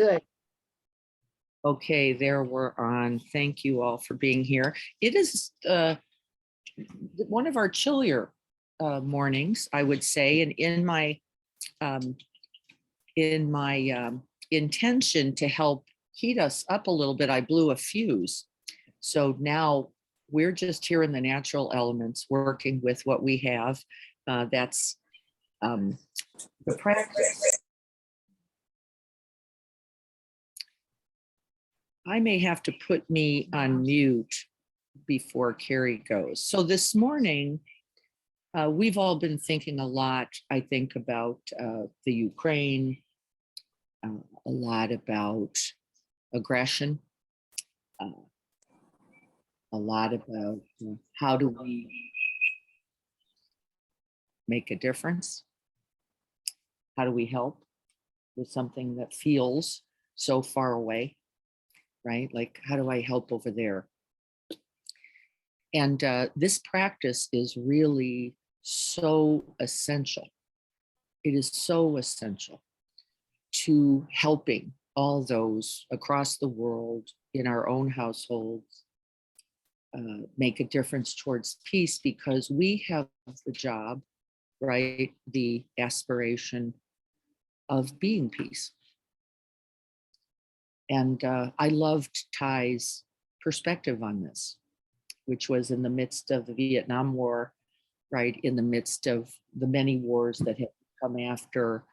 Good. Okay, there we're on. Thank you all for being here. It is one of our chillier mornings, I would say, and in my intention to help heat us up a little bit, I blew a fuse. So now we're just here in the natural elements, working with what we have. That's the practice. I may have to put me on mute before Carrie goes. So this morning, we've all been thinking a lot, I think, about the Ukraine, a lot about aggression, a lot about how do we make a difference? How do we help with something that feels so far away, right? Like, how do I help over there? And this practice is really so essential. It is so essential to helping all those across the world, in our own households, make a difference towards peace, because we have the job, right? The aspiration of being peace. And I loved Ty's perspective on this, which was in the midst of the Vietnam War, right? In the midst of the many wars that had come after,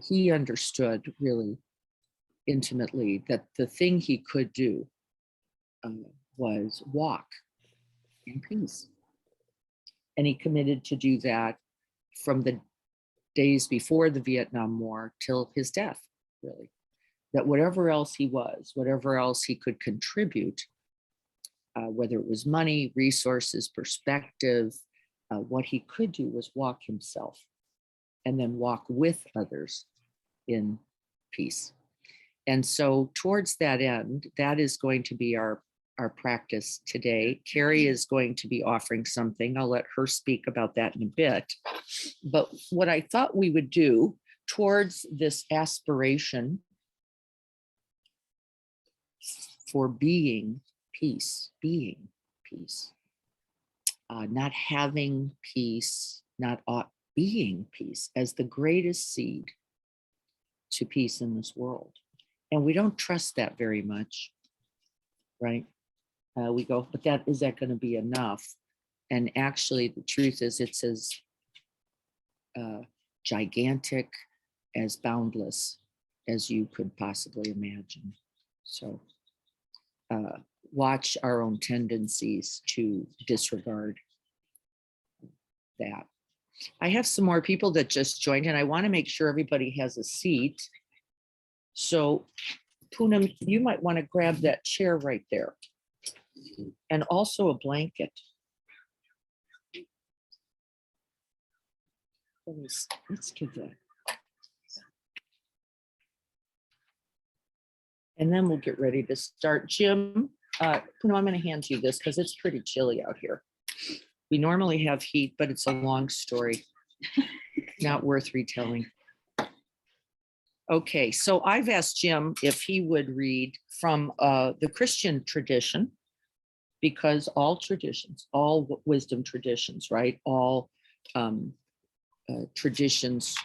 he understood really intimately that the thing he could do was walk in peace. And he committed to do that from the days before the Vietnam War till his death, really. That whatever else he was, whatever else he could contribute, whether it was money, resources, perspective, what he could do was walk himself and then walk with others in peace. And so towards that end, that is going to be our practice today. Carrie is going to be offering something. I'll let her speak about that in a bit. But what I thought we would do towards this aspiration for being peace, not having peace, not being peace as the greatest seed to peace in this world. And we don't trust that very much, right? We go, but is that going to be enough? And actually, the truth is, it's as gigantic, as boundless as you could possibly imagine. So watch our own tendencies to disregard that. I have some more people that just joined, and I want to make sure everybody has a seat. So Poonam, you might want to grab that chair right there. And also a blanket. Let's give that. And then we'll get ready to start. Jim, Poonam, I'm going to hand you this because it's pretty chilly out here. We normally have heat, but it's a long story. Not worth retelling. Okay, so I've asked Jim if he would read from the Christian tradition, because all traditions, all wisdom traditions, right? All traditions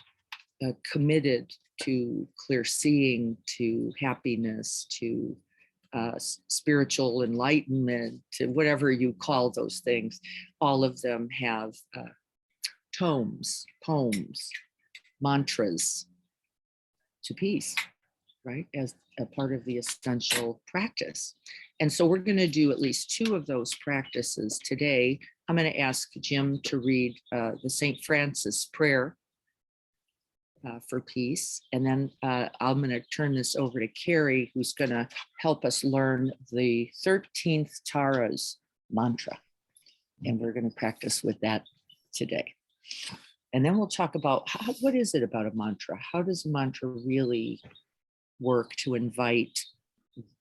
committed to clear seeing, to happiness, to spiritual enlightenment, to whatever you call those things. All of them have tomes, poems, mantras to peace, right? As a part of the essential practice. And so we're going to do at least 2 of those practices today. I'm going to ask Jim to read the St. Francis prayer for peace. And then I'm going to turn this over to Carrie, who's going to help us learn the 13th Tara's mantra. And we're going to practice with that today. And then we'll talk about what is it about a mantra? How does a mantra really work to invite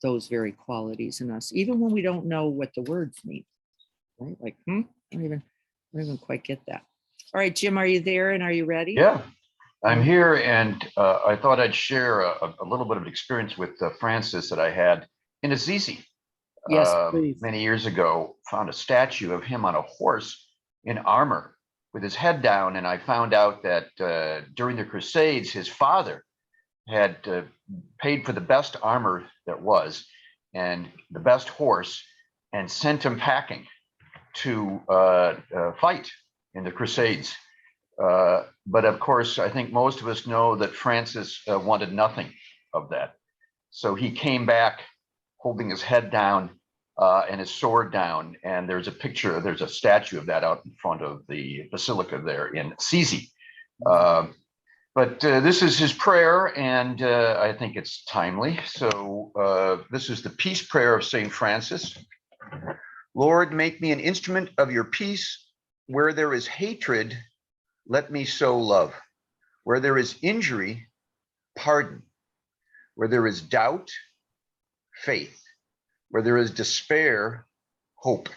those very qualities in us, even when we don't know what the words mean, right? Like, I don't even quite get that. All right, Jim, are you there and are you ready? Yeah. I'm here, and I thought I'd share a little bit of experience with Francis that I had in Assisi. Yes, please. Many years ago, found a statue of him on a horse in armor with his head down, and I found out that during the Crusades, his father had paid for the best armor that was and the best horse, and sent him packing to fight in the Crusades. But of course, I think most of us know that Francis wanted nothing of that. So he came back holding his head down and his sword down. And there's a statue of that out in front of the basilica there in Assisi. But this is his prayer, and I think it's timely. So this is the peace prayer of St. Francis. Lord, make me an instrument of your peace. Where there is hatred, let me sow love. Where there is injury, pardon. Where there is doubt, faith. Where there is despair, hope.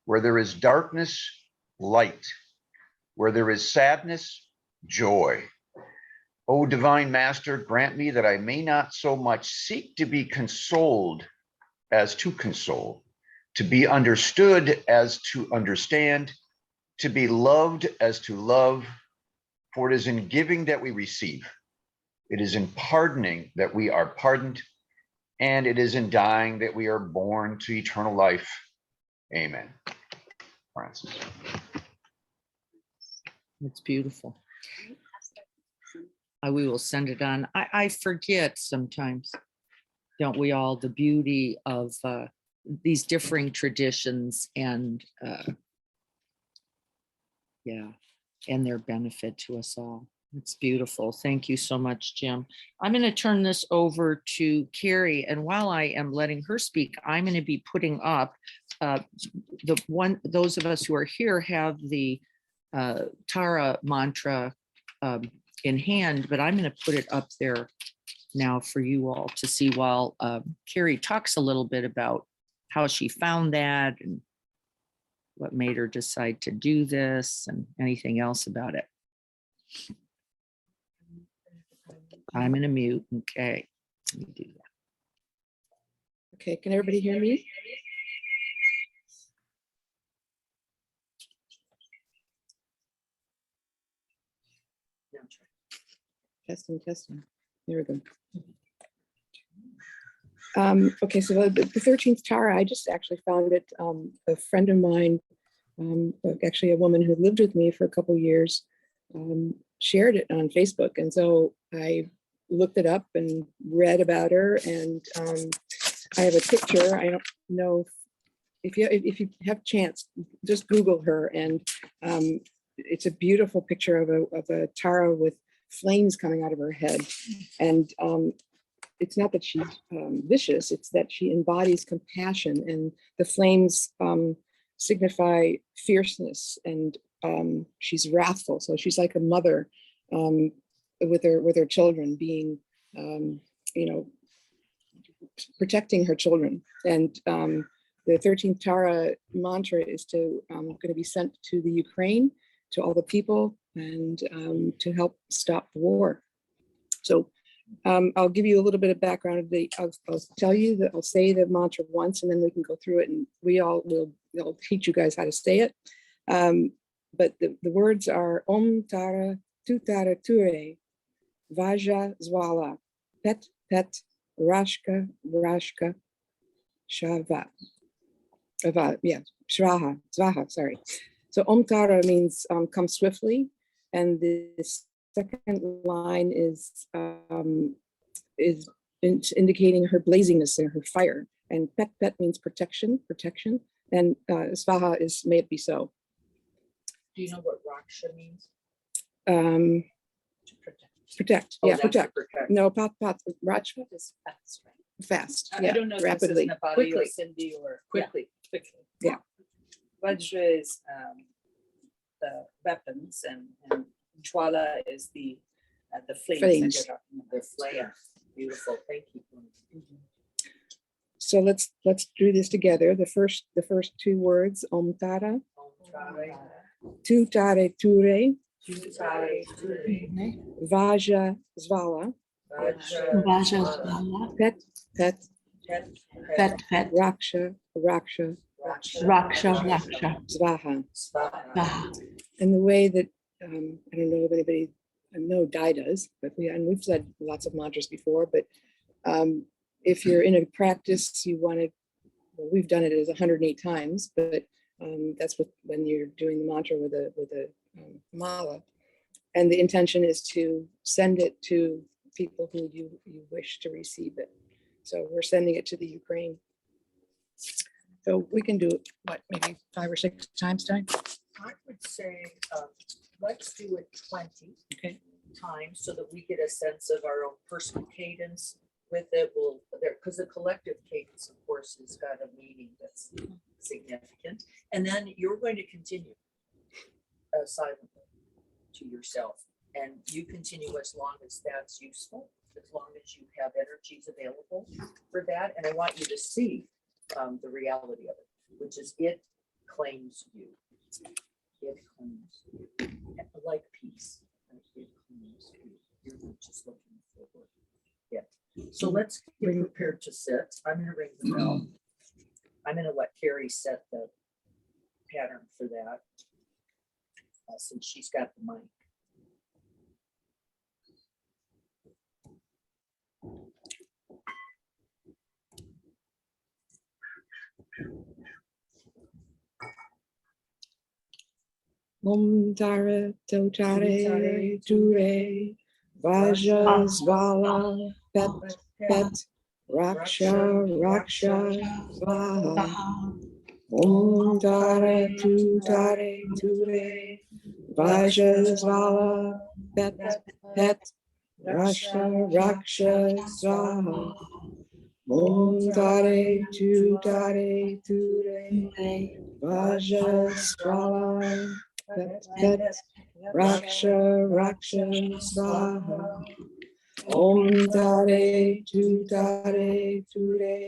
Where there is darkness, light. Where there is sadness, joy. O divine Master, grant me that I may not so much seek to be consoled as to console, to be understood as to understand, to be loved as to love, for it is in giving that we receive. It is in pardoning that we are pardoned, and it is in dying that we are born to eternal life. Amen. Francis. It's beautiful. We will send it on. I forget sometimes, don't we all, the beauty of these differing traditions and and their benefit to us all. It's beautiful. Think you so much, Jim. I'm going to turn this over to Carrie, and while I am letting her speak, I'm going to be putting up those of us who are here have the Tara mantra in hand, but I'm going to put it up there now for you all to see while Carrie talks a little bit about how she found that and what made her decide to do this and anything else about it. I'm going to mute. Okay. Let me do that. Okay, can everybody hear me? Testing. There we go. Okay, so the 13th Tara, I just actually found it. A friend of mine, actually a woman who lived with me for a couple years, shared it on Facebook. And so I looked it up and read about her. And I have a picture. I don't know if you have a chance, just Google her. And it's a beautiful picture of a Tara with flames coming out of her head. And it's not that she's vicious, it's that she embodies compassion, and the flames signify fierceness, and she's wrathful. So she's like a mother with her children, being, protecting her children. And the 13th Tara mantra is going to be sent to the Ukraine, to all the people, and to help stop the war. So I'll give you a little bit of background. I'll tell you that I'll say the mantra once, and then we can go through it, and I'll teach you guys how to say it. But the words are Om Tara Tu Tara Ture Vaja Zwala Pet Pet Rashka Rashka Shava. Shraha, Zvaha, sorry. So Om Tara means come swiftly, and this second line is indicating her blazingness and her fire. And Pet Pet means protection, and Svaha is may it be so. Do you know what Raksha means? To protect. Oh, Yeah, that's protect. to protect. No, Raj, Is fast, right? fast. I Yeah, don't know if rapidly. this is Nepali Quickly. or Sindhi or Quickly. quickly. Yeah. Vajra is the weapons, and Jwala is the flames. Flames. That you're talking about. The flame. Beautiful. Thank you. So let's do this together. The first two words, Om Tara, Om Tara, Tu Tare Ture, Tutare Ture, Vaja Zvala, Vajra, Pet Pet, Pet, Pet, pet, Raksha Raksha, raksha, Svaha. Svaha. And the way that, I don't know if anybody, I know Dai does, but we've said lots of mantras before, but if you're in a practice, you want to, well, we've done it as 108 times, but that's when you're doing the mantra with a mala. And the intention is to send it to people who you wish to receive it. So we're sending it to the Ukraine. So we can do it, what, maybe 5 or 6 times time? I would say, let's do it 20 Okay. times so that we get a sense of our own personal cadence with it. We'll, there, because the collective cadence, of course, has got a meaning that's significant. And then you're going to continue silently to yourself. And you continue as long as that's useful, as long as you have energies available for that. And I want you to see the reality of it, which is it claims you. It claims you. Like peace. It claims you. You're not just looking forward. Yeah. So let's get prepared to sit. I'm going to ring the bell. I'm going to let Carrie set the pattern for that, since she's got the mic. Om Tara Totare Ture Vaja Svala Pet Pet Raksha Raksha Svaha. Om Tare Tutare Ture Vaja Svala Pet Pet Raksha Raksha Svaha. Om Tare Tutare Ture Vaja Svala Pet Pet Raksha Raksha Svaha. Om Tare Tutare Ture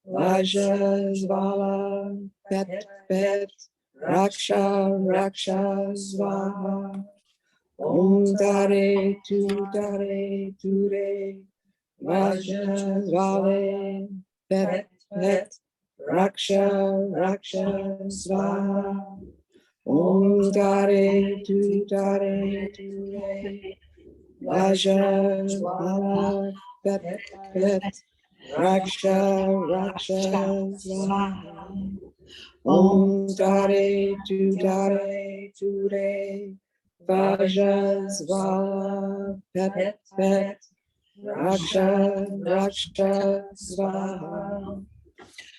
Vaja Svala Pet Pet Raksha Raksha Svaha. Om Tare Tutare Ture Vaja Svala Pet Pet Raksha Raksha Svaha. Om Tare Tutare Ture Vaja Svala Pet Pet Raksha Raksha Svaha. Om Tare Tutare Ture Vaja Svala Pet Pet Raksha Raksha Svaha.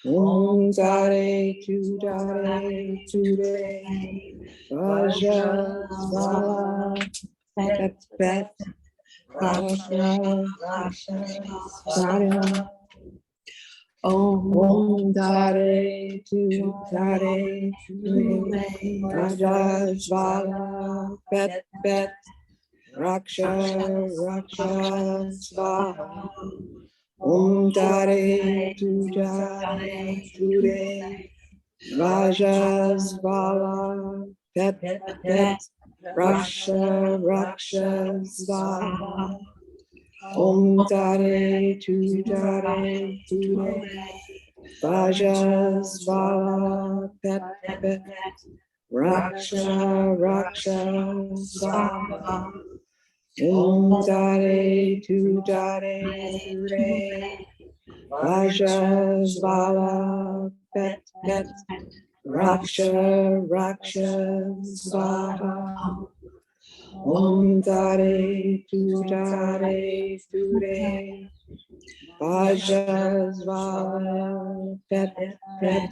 Om Tare Tutare Ture Vaja Svala Pet Pet Raksha Raksha Svaha. Om Tare Tutare Ture Vaja Svala Pet Pet Raksha Raksha Svaha. Om Tare Tutare Ture Vaja Svala Pet Pet Raksha Raksha Svaha. Om Tare Tutare Ture Vaja Svala Pet Pet Raksha Raksha Svaha. Om Tare Tutare Ture Vaja Svala Pet Pet Raksha Raksha Svaha. Om Tare Tutare Ture Vaja Svala Pet Pet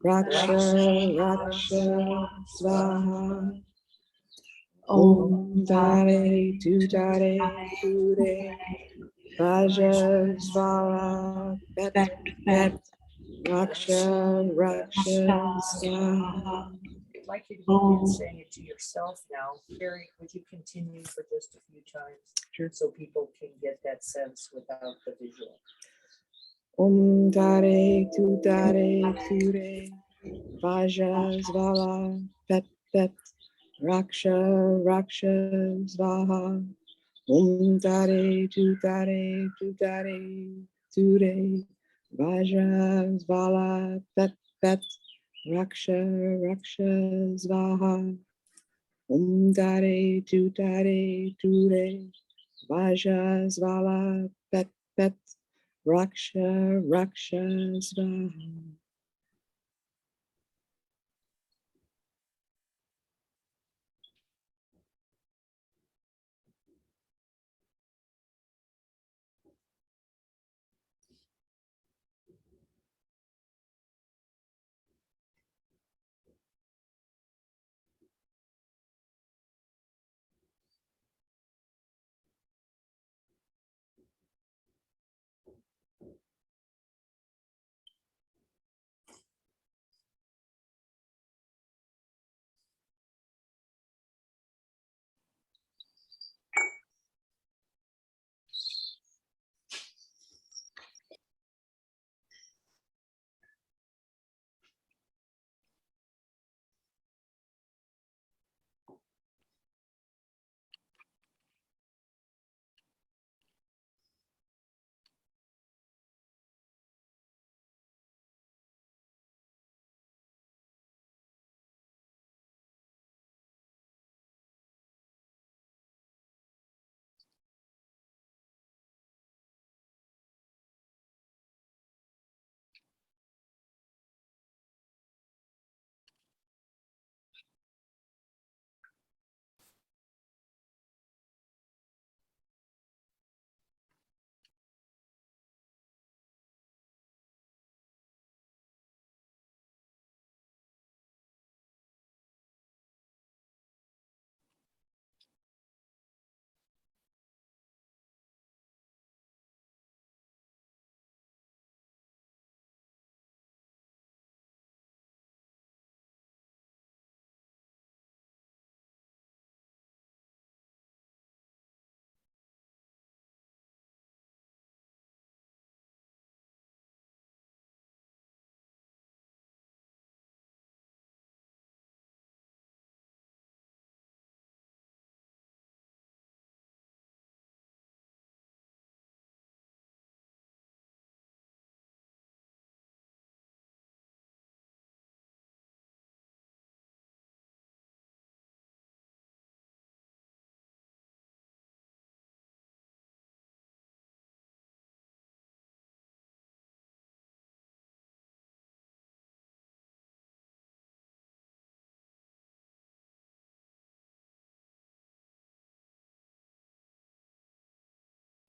Raksha Raksha Svaha. Om Tare Tutare Ture Vaja Svala Pet Pet Raksha Raksha Svaha. I'd like you to begin saying it to yourself now. Carrie, would you continue for just a few times? Sure. So people can get that sense without the visual. Om Tare Tutare Ture Vaja Svala Pet Pet Raksha, Raksha, Svaha. Tare, Tutare, Tutare, Ture. Vajra, Svala, Pet, Pet. Raksha, Raksha, Svaha. Tare, Tutare, Ture. Vajra, Svala, Pet, Pet. Raksha, Raksha, Svaha.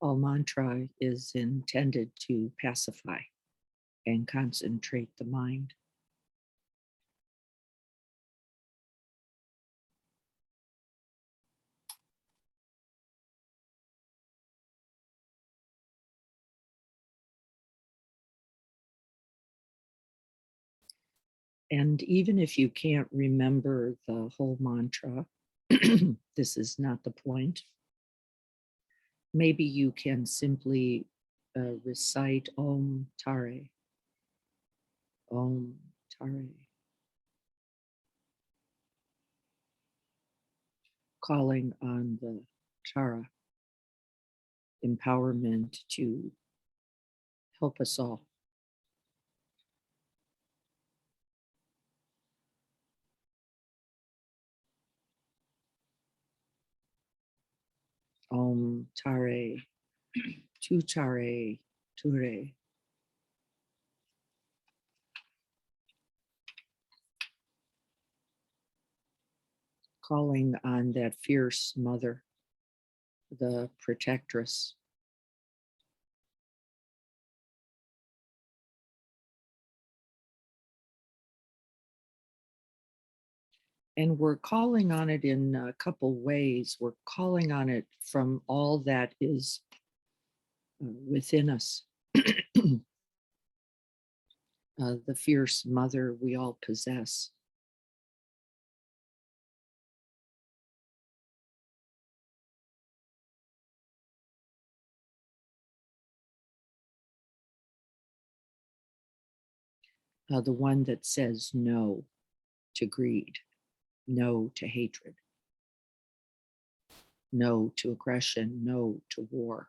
All mantra is intended to pacify and concentrate the mind. And even if you can't remember the whole mantra, this is not the point. Maybe you can simply recite Om Tare, Om Tare, calling on the Chara empowerment to help us all. Om Tare, Tu Tare, Ture. Calling on that fierce mother, the protectress. And we're calling on it in a couple ways. We're calling on it from all that is within us. The fierce mother we all possess. The one that says no to greed. No to hatred. No to aggression. No to war.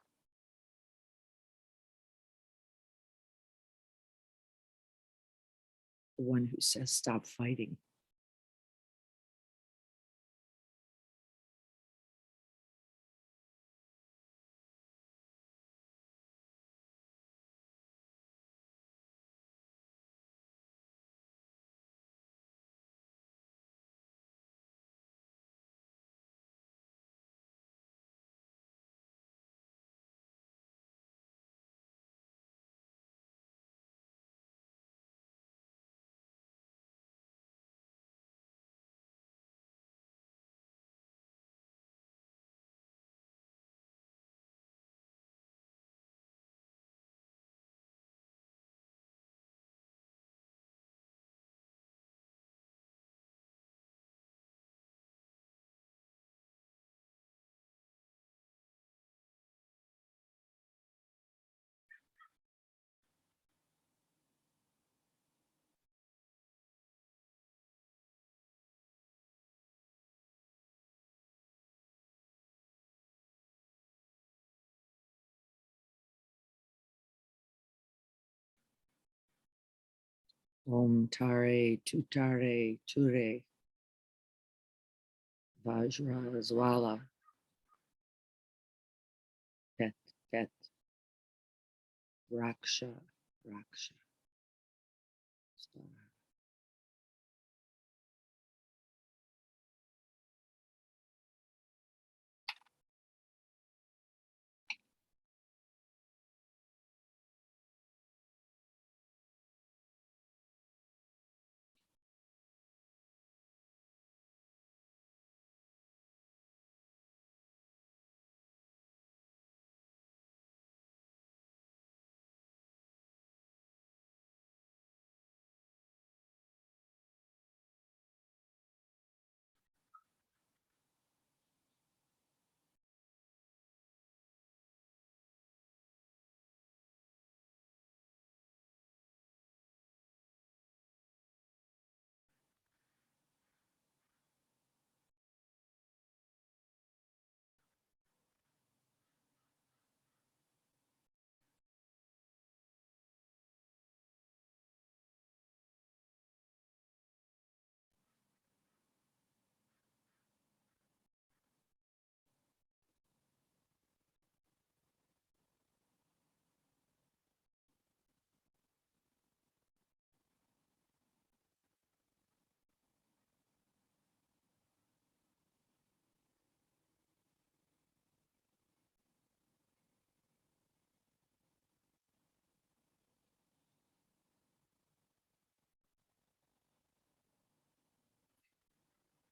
The one who says, stop fighting. Om Tare Tutare Ture Vajra Zwala Tet Tet Raksha Raksha Star.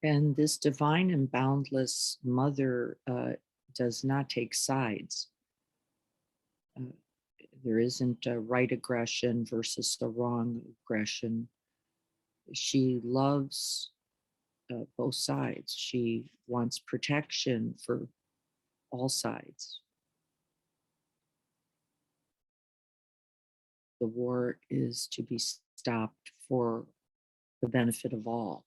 And this divine and boundless mother does not take sides. Uh, there isn't a right aggression versus the wrong aggression. She loves both sides. She wants protection for all sides. The war is to be stopped for the benefit of all.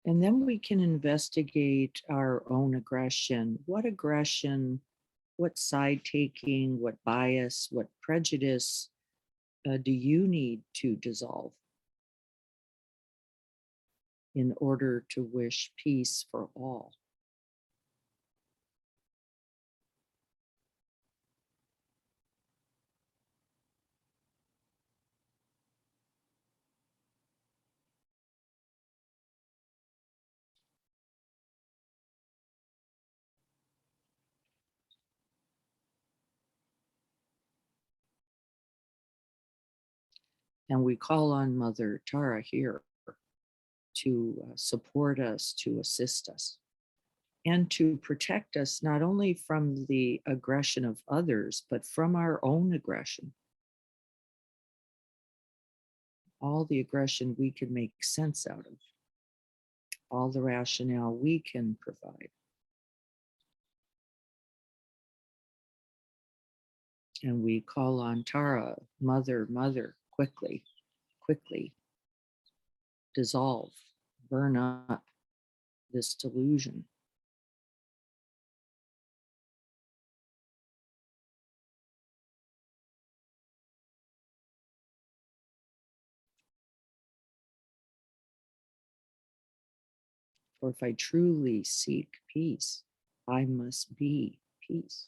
And then we can investigate our own aggression. What side taking, what bias, what prejudice do you need to dissolve in order to wish peace for all? And we call on Mother Tara here to support us, to assist us, and to protect us not only from the aggression of others, but from our own aggression. All the aggression we can make sense out of, all the rationale we can provide. And we call on Tara, Mother, Mother, quickly, quickly dissolve, burn up this delusion. For if I truly seek peace, I must be peace.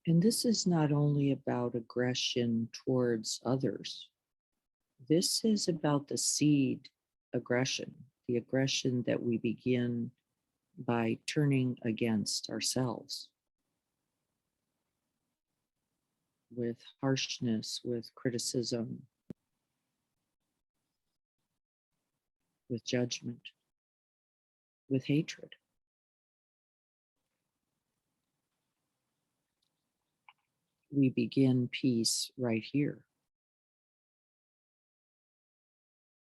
And this is not only about aggression towards others. This is about the seed aggression, the aggression that we begin by turning against ourselves with harshness, with criticism, with judgment, with hatred. We begin peace right here.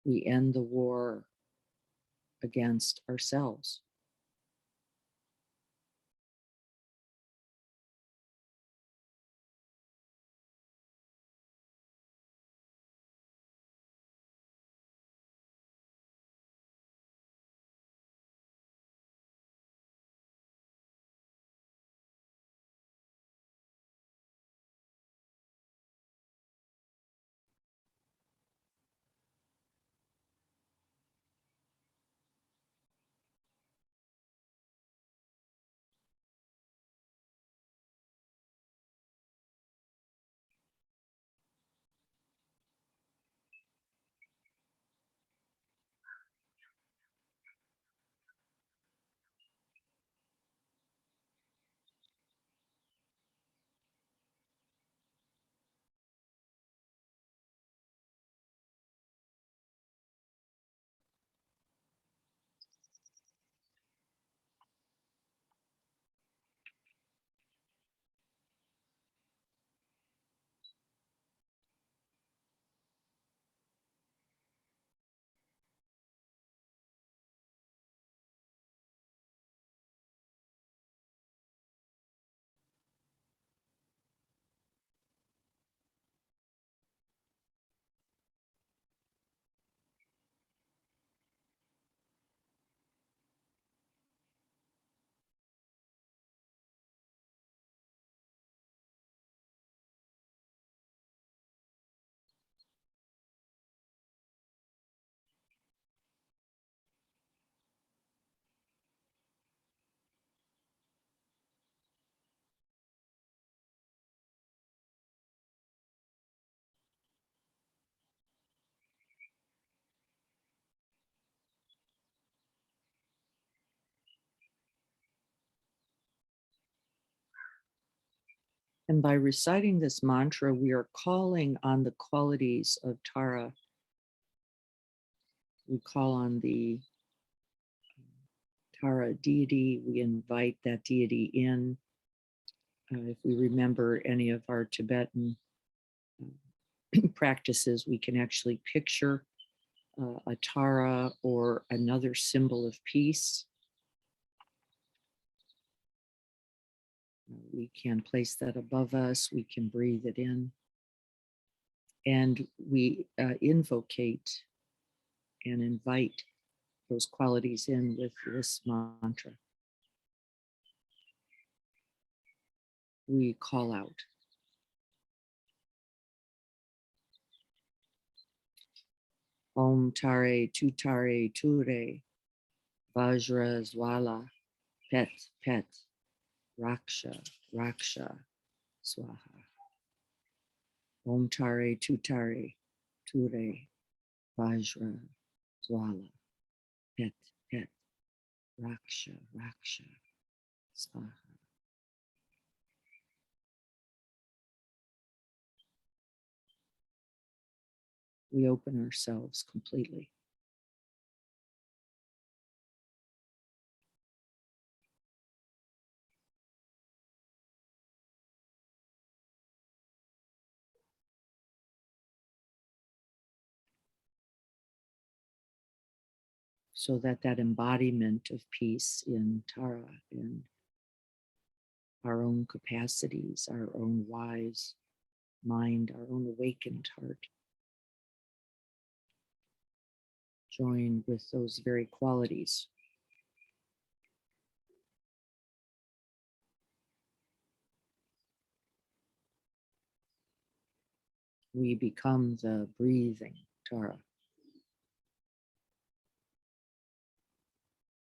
We end the war against ourselves. And by reciting this mantra, we are calling on the qualities of Tara We call on the Tara deity. We invite that deity in. If we remember any of our Tibetan practices, we can actually picture a Tara or another symbol of peace. We can place that above us. We can breathe it in. And we invocate and invite those qualities in with this mantra. We call out. Om Tare Tutare Ture, Vajra Zwala, Pet Pet, Raksha Raksha Swaha. Om Tare Tutare Ture, Vajra Zwala, Pet Pet, Raksha Raksha Swaha. We open ourselves completely. So that that embodiment of peace in Tara and our own capacities, our own wise mind, our own awakened heart, join with those very qualities. We become the breathing Tara.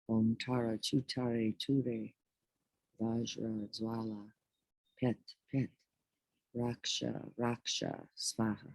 Om Tara Chutare Ture, Vajra Zwala, Pet Pet, Raksha Raksha Svaha.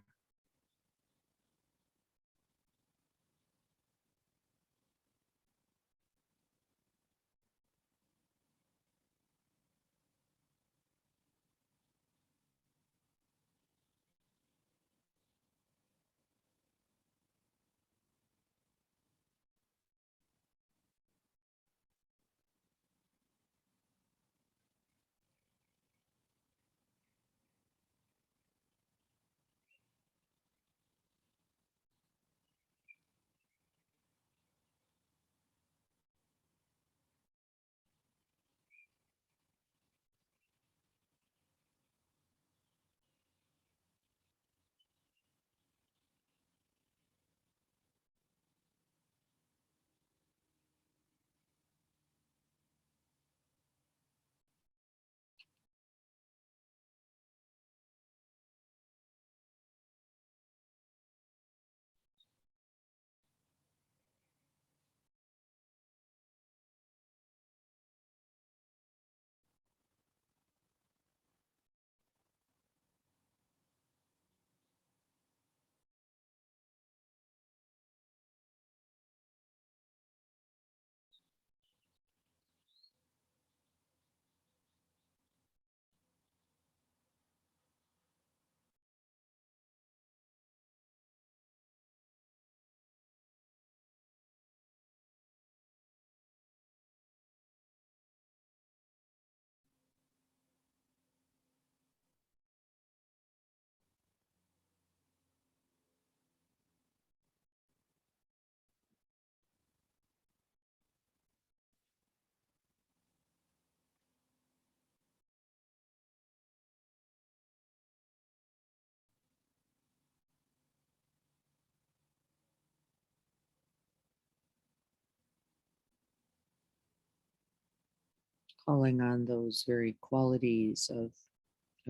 Calling on those very qualities of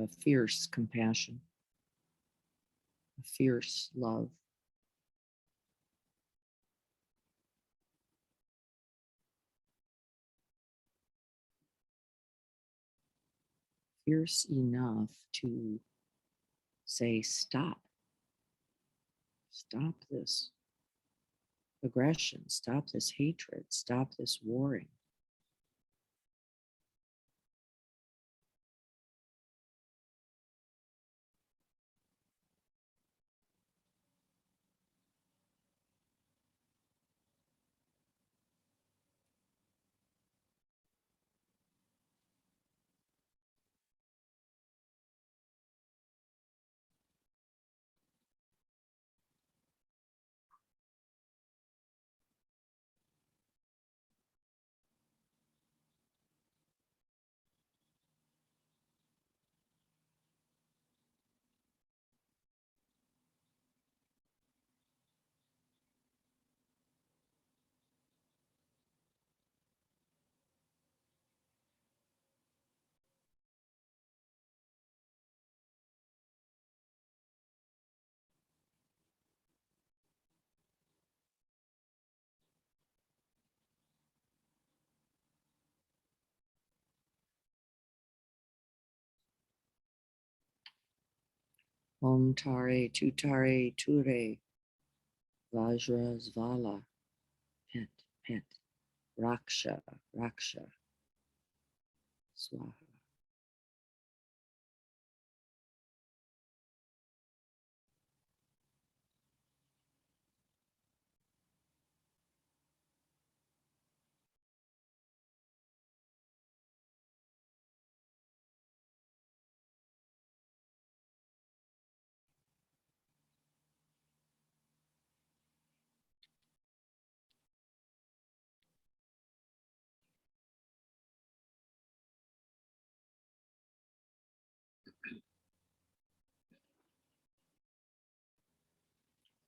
a fierce compassion, a fierce love, fierce enough to say, stop, stop this aggression, stop this hatred, stop this warring. Om Tare Tutare Ture Vajra Zvala Pet Pet Raksha Raksha Swaha.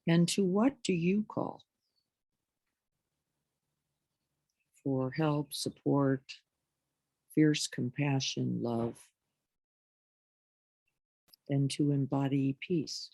And to what do you call for help, support, fierce compassion, love, and to embody peace?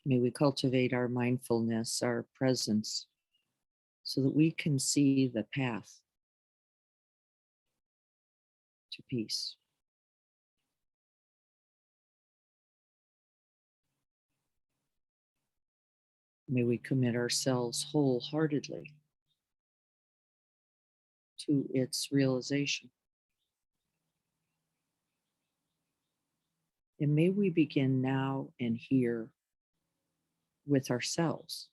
May we cultivate our mindfulness, our presence, so that we can see the path to peace. May we commit ourselves wholeheartedly to its realization. And may we begin now and here with ourselves.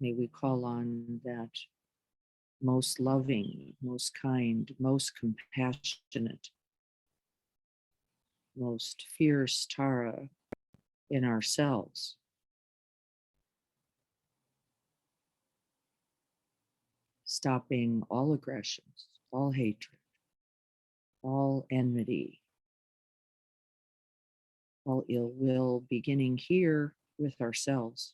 May we call on that most loving, most kind, most compassionate, most fierce Tara in ourselves. Stopping all aggressions, all hatred, all enmity, all ill will, beginning here with ourselves.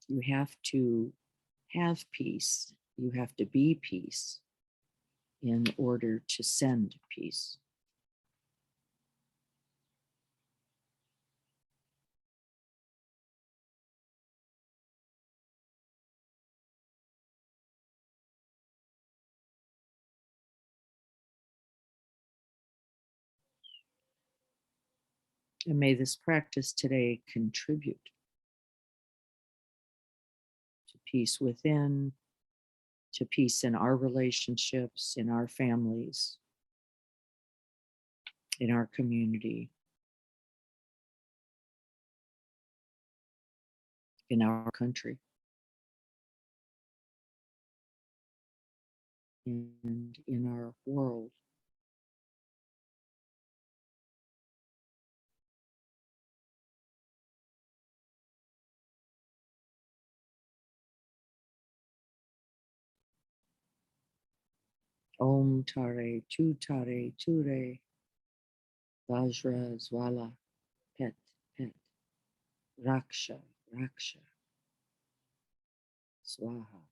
You have to have peace. You have to be peace in order to send peace. And may this practice today contribute to peace within, to peace in our relationships, in our families, in our community, in our country, and in our world. Om Tare Tu Tare Ture Vajra Zwala Pet Pet Raksha Raksha Swaha.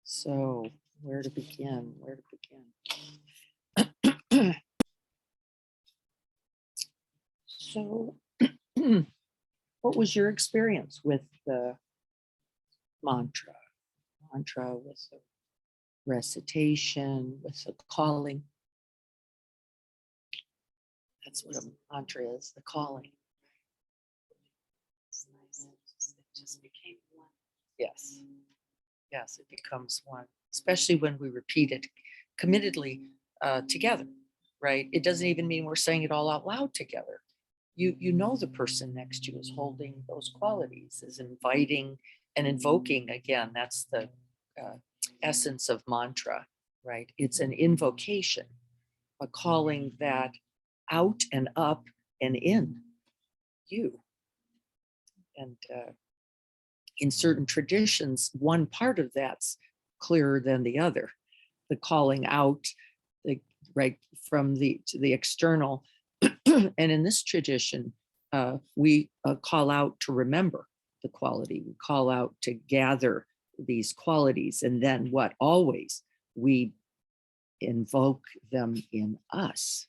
So where to begin? Where to begin? So what was your experience with the mantra? Mantra with the recitation, with the calling. That's what a mantra is, the calling. It's nice. It just became one. Yes. Yes, it becomes one, especially when we repeat it committedly together, right? It doesn't even mean we're saying it all out loud together. You know the person next to you is holding those qualities, is inviting and invoking again. That's the essence of mantra, right? It's an invocation, a calling that out and up and in you. And in certain traditions, one part of that's clearer than the other. The calling out, right from to the external. And in this tradition, we call out to remember the quality. We call out to gather these qualities. And then what? Always we invoke them in us,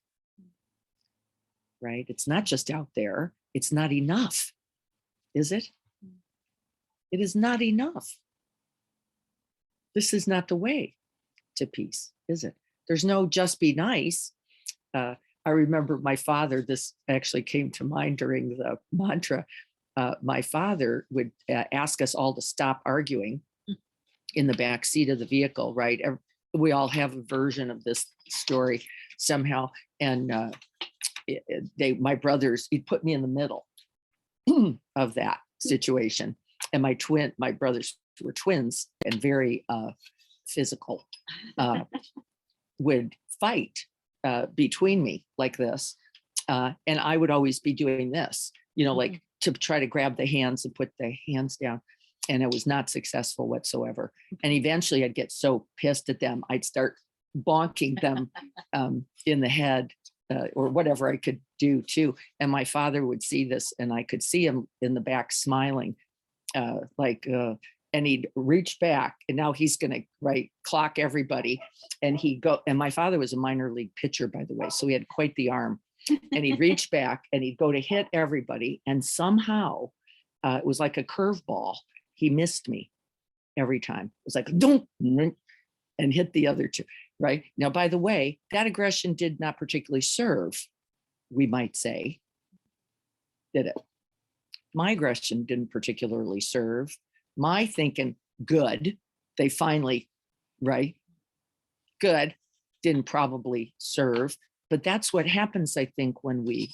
right? It's not just out there. It's not enough, is it? It is not enough. This is not the way to peace, is it? There's no just be nice. I remember my father, this actually came to mind during the mantra. My father would ask us all to stop arguing in the back seat of the vehicle, right? We all have a version of this story somehow. And my brothers, he'd put me in the middle of that situation. And my brothers were twins and very physical, would fight between me like this. And I would always be doing this, like to try to grab the hands and put the hands down. And it was not successful whatsoever. And eventually I'd get so pissed at them, I'd start bonking them in the head or whatever I could do too. And my father would see this and I could see him in the back smiling and he'd reach back and now he's going to clock everybody. And and my father was a minor league pitcher, by the way. So he had quite the arm and he'd reach back and he'd go to hit everybody. And somehow it was like a curveball. He missed me every time. It was like, don't, and hit the other two, right? Now, by the way, that aggression did not particularly serve, we might say, did it? My aggression didn't particularly serve. My thinking, good, they finally, right? Good, didn't probably serve. But that's what happens, I think, when we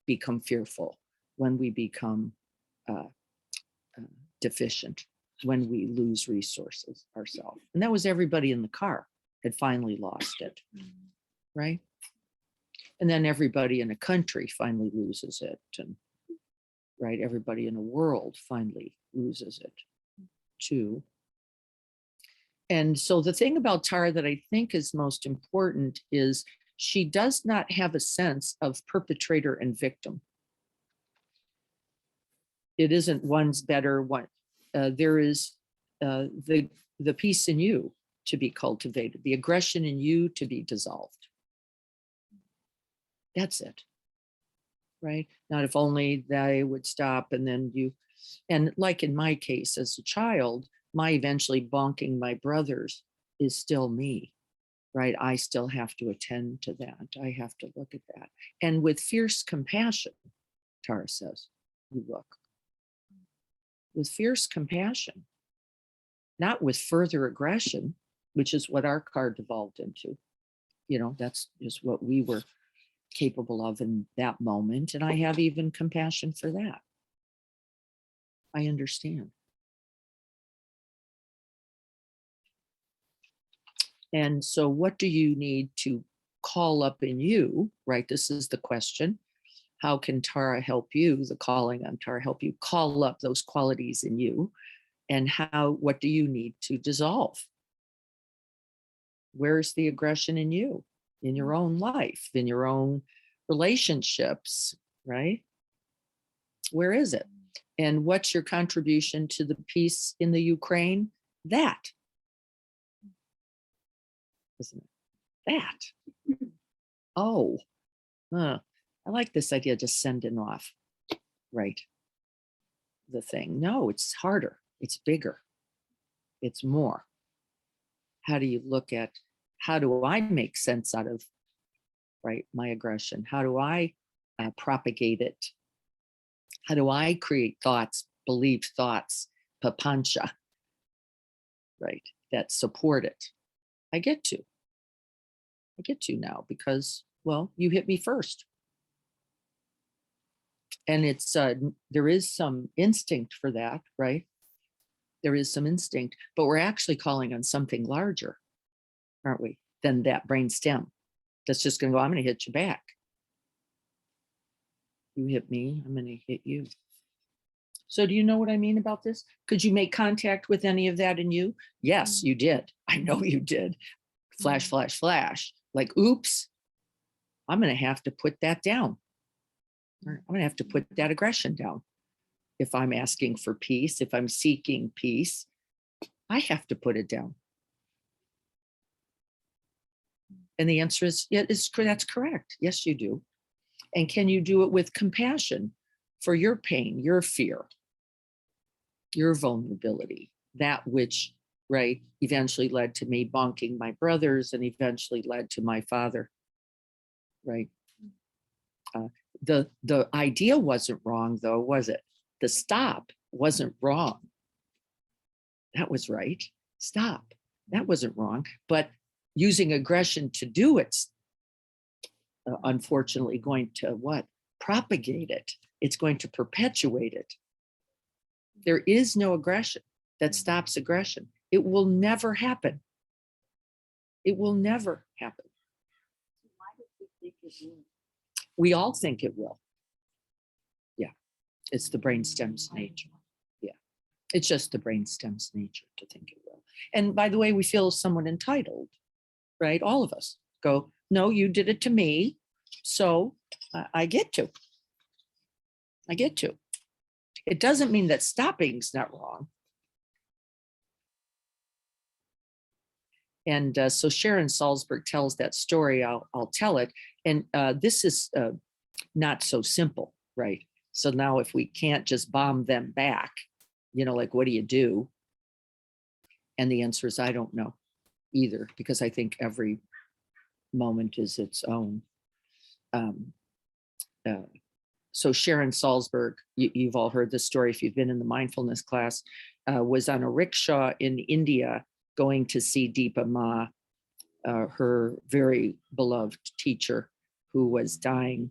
become fearful, when we become deficient, when we lose resources ourselves. And that was everybody in the car had finally lost it, right? And then everybody in a country finally loses it. And right, everybody in the world finally loses it too. And so the thing about Tara that I think is most important is she does not have a sense of perpetrator and victim. It isn't one's better, one. There is the peace in you to be cultivated, the aggression in you to be dissolved. That's it, right? Not if only they would stop and then and like in my case as a child, my eventually bonking my brothers is still me, right? I still have to attend to that. I have to look at that. And with fierce compassion, Tara says, you look. With fierce compassion, not with further aggression, which is what our card devolved into. You know, that's just what we were capable of in that moment. And I have even compassion for that. I understand. And so what do you need to call up in you, right? This is the question. How can Tara help you, the calling on Tara help you call up those qualities in you? And what do you need to dissolve? Where's the aggression in you, in your own life, in your own relationships, right? Where is it? And what's your contribution to the peace in the Ukraine? That. Isn't it? That. Oh, I like this idea, just sending off, right? The thing. No, it's harder. It's bigger. It's more. How do you look at, how do I make sense out of, right, my aggression? How do I propagate it? How do I create thoughts, believed thoughts, papancha, right, that support it? I get to now because, well, you hit me first. And it's, there is some instinct for that, right? There is some instinct, but we're actually calling on something larger, aren't we, than that brain stem that's just going to go, I'm going to hit you back. You hit me, I'm going to hit you. So do you know what I mean about this? Could you make contact with any of that in you? Yes, you did. I know you did. Flash, flash, flash. Like, oops, I'm going to have to put that down. I'm going to have to put that aggression down. If I'm asking for peace, if I'm seeking peace, I have to put it down. And the answer is, yeah, that's correct. Yes, you do. And can you do it with compassion for your pain, your fear, your vulnerability, that which, right, eventually led to me bonking my brothers and eventually led to my father, right? The idea wasn't wrong though, was it? The stop wasn't wrong. That was right. Stop. That wasn't wrong. But using aggression to do it's unfortunately going to what? Propagate it. It's going to perpetuate it. There is no aggression that stops aggression. It will never happen. It will never happen. Why do we think it will? We all think it will. Yeah, it's the brainstem's nature. Yeah, it's just the brainstem's nature to think it will. And by the way, we feel somewhat entitled, right? All of us go, no, you did it to me, so I get to. I get to. It doesn't mean that stopping's not wrong. And so Sharon Salzberg tells that story. I'll tell it. And this is not so simple, right? So now if we can't just bomb them back, you know, like, what do you do? And the answer is, I don't know either, because I think every moment is its own. So Sharon Salzberg, you've all heard this story if you've been in the mindfulness class, was on a rickshaw in India going to see Deepa Ma, her very beloved teacher who was dying.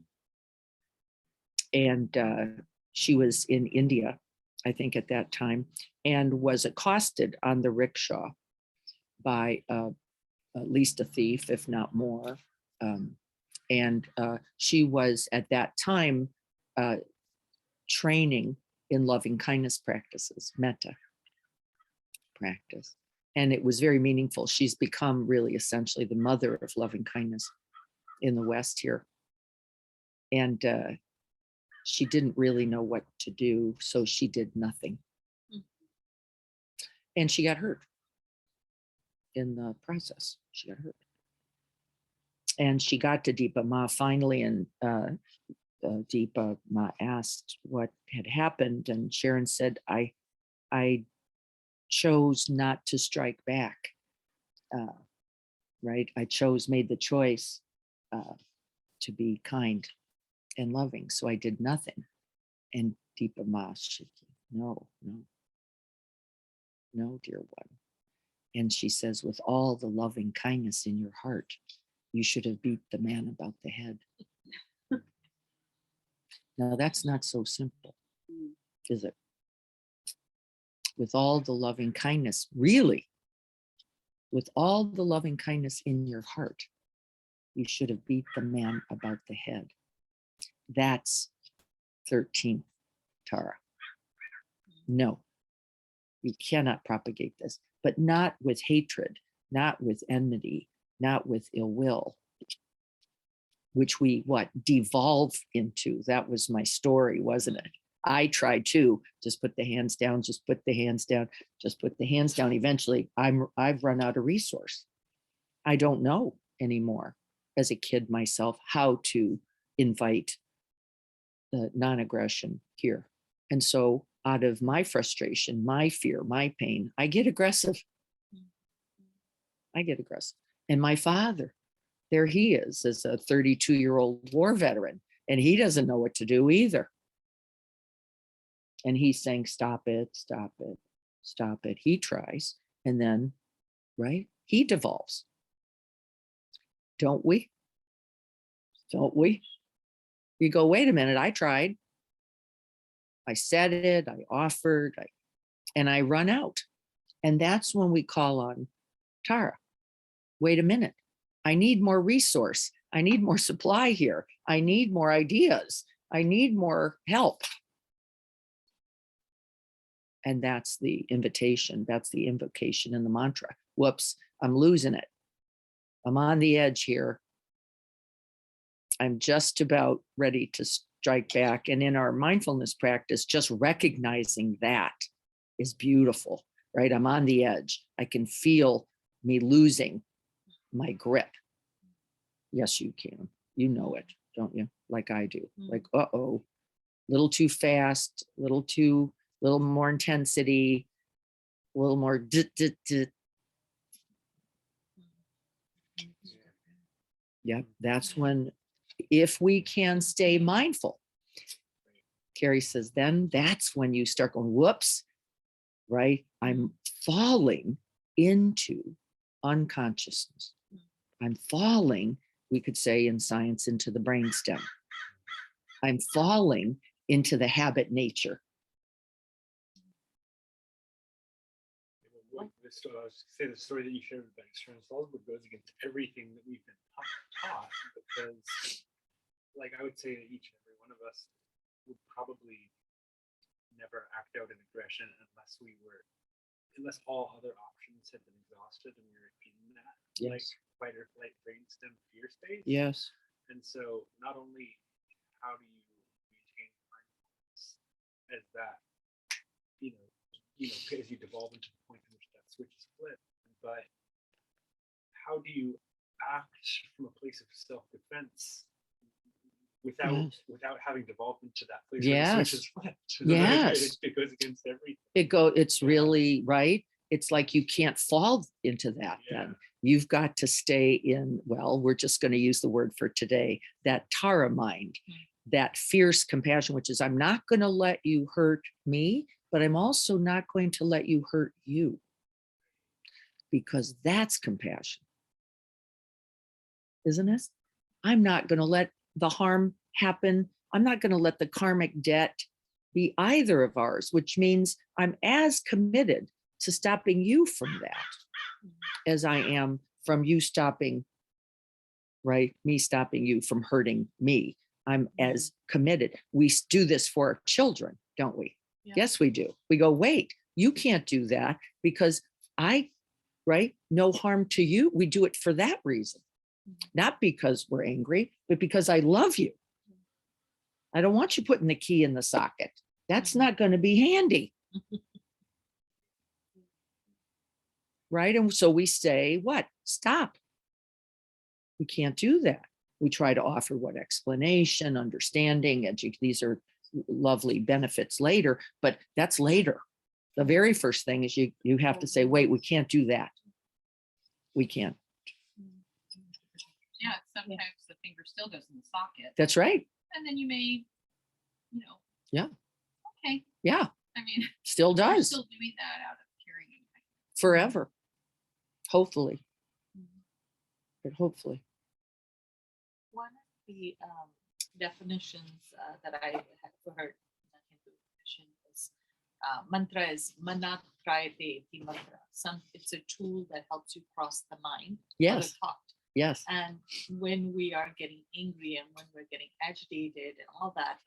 And she was in India, I think at that time, and was accosted on the rickshaw by at least a thief, if not more. And she was at that time training in loving kindness practices, metta practice. And it was very meaningful. She's become really essentially the mother of loving kindness in the West here. And she didn't really know what to do, so she did nothing. And she got hurt in the process. She got hurt. And she got to Deepa Ma finally, and Deepa Ma asked what had happened, and Sharon said, I chose not to strike back. Right? I made the choice to be kind and loving. So I did nothing. And Deepa Ma, no, dear one. And she says, with all the loving kindness in your heart, you should have beat the man about the head. Now that's not so simple, is it? With all the loving kindness, really, with all the loving kindness in your heart, you should have beat the man about the head. That's 13th Tara. No, you cannot propagate this, but not with hatred, not with enmity, not with ill will, which we devolve into. That was my story, wasn't it? I tried to just put the hands down, just put the hands down, just put the hands down. Eventually, I've run out of resource. I don't know anymore as a kid myself how to invite the non-aggression here. And so out of my frustration, my fear, my pain, I get aggressive. And my father, there he is as a 32-year-old war veteran, and he doesn't know what to do either. And he's saying, stop it, stop it, stop it. He tries, and then, right, he devolves. Don't we? Don't we? You go, wait a minute, I tried. I said it, I offered, and I run out. And that's when we call on Tara. Wait a minute, I need more resource. I need more supply here. I need more ideas. I need more help. And that's the invitation. That's the invocation in the mantra. Whoops, I'm losing it. I'm on the edge here. I'm just about ready to strike back. And in our mindfulness practice, just recognizing that is beautiful, right? I'm on the edge. I can feel me losing my grip. Yes, you can. You know it, don't you? Like I do. Like, uh-oh, little too fast, little more intensity, a little more Yeah, that's when, if we can stay mindful, Carrie says, then that's when you start going, whoops, right? I'm falling into unconsciousness. I'm falling, we could say in science, into the brainstem. I'm falling into the habit nature. Say the story that you shared with external Salzburg goes against everything that we've been taught, because, like, I would say that each and every one of us would probably never act out an aggression unless all other options had been exhausted and we were in that like fight or flight brainstem fear space. Yes. And so not only how do you maintain mindfulness as that, as you devolve into the point in which that switch is flipped, but how do you act from a place of self-defense without having devolved into that place where the switch is flipped? Yes. It goes against everything. It's really right. It's like you can't fall into that then. You've got to stay in, well, we're just going to use the word for today, that Tara mind, that fierce compassion, which is, I'm not going to let you hurt me, but I'm also not going to let you hurt you, because that's compassion, isn't it? I'm not going to let the harm happen. I'm not going to let the karmic debt be either of ours, which means I'm as committed to stopping you from that as I am from you stopping, right? Me stopping you from hurting me. I'm as committed. We do this for our children, don't we? Yeah. Yes, we do. We go, wait, you can't do that because no harm to you. We do it for that reason, not because we're angry, but because I love you. I don't want you putting the key in the socket. That's not going to be handy. Right? And so we say, what? Stop. We can't do that. We try to offer explanation, understanding, these are lovely benefits later, but that's later. The very first thing is you have to say, wait, we can't do that. We can't. Yeah, sometimes the finger still goes in the socket, That's right. and then you may, you know. Yeah. Okay, Yeah, I mean, still you're does still doing that out of caring. forever. Hopefully, but hopefully. One of the definitions that I had heard in the Hindu tradition is mantra is manat trayate iti mantra. It's a tool that helps you cross the mind or the Yes, thought. yes, And when we are getting angry and when we're getting agitated and all that,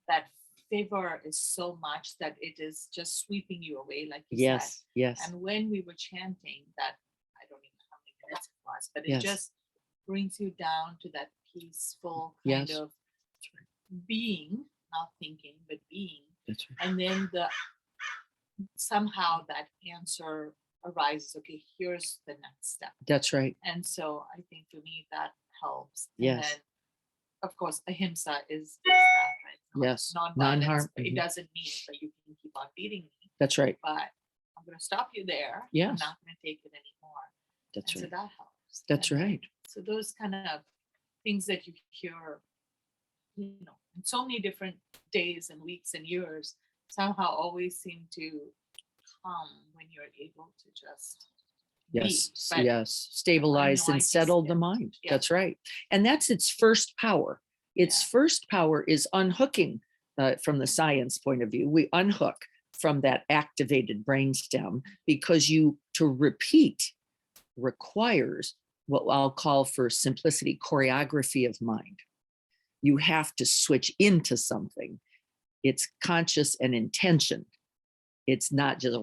that favor is so much that it is just sweeping you away, like you said. yes, yes, And when we were chanting that, I don't even know how many minutes it was, but it Yes. just brings you down to that peaceful kind Yes. of being, not thinking, but being. that's right. And then somehow that answer arises. Okay, here's the next step. That's right. And so I think for me that helps. And Yes. then, of course, ahimsa is that, right? Yes. Non-violence. Non-harm. It Mhm. doesn't mean that you can keep on beating me, That's right. but I'm going to stop you there. I'm Yes. not going to take it anymore. That's And right. so that helps. That's And right. so those kind of things that you hear, in so many different days and weeks and years, somehow always seem to come when you're able to just Yes, be. But yes, stabilize I and just- settle the yeah, mind. yeah. That's right. And that's its first power. Its first power is unhooking from the science point of view. We unhook from that activated brainstem because to repeat requires what I'll call for simplicity, choreography of mind. You have to switch into something. It's conscious and intentioned. It's not just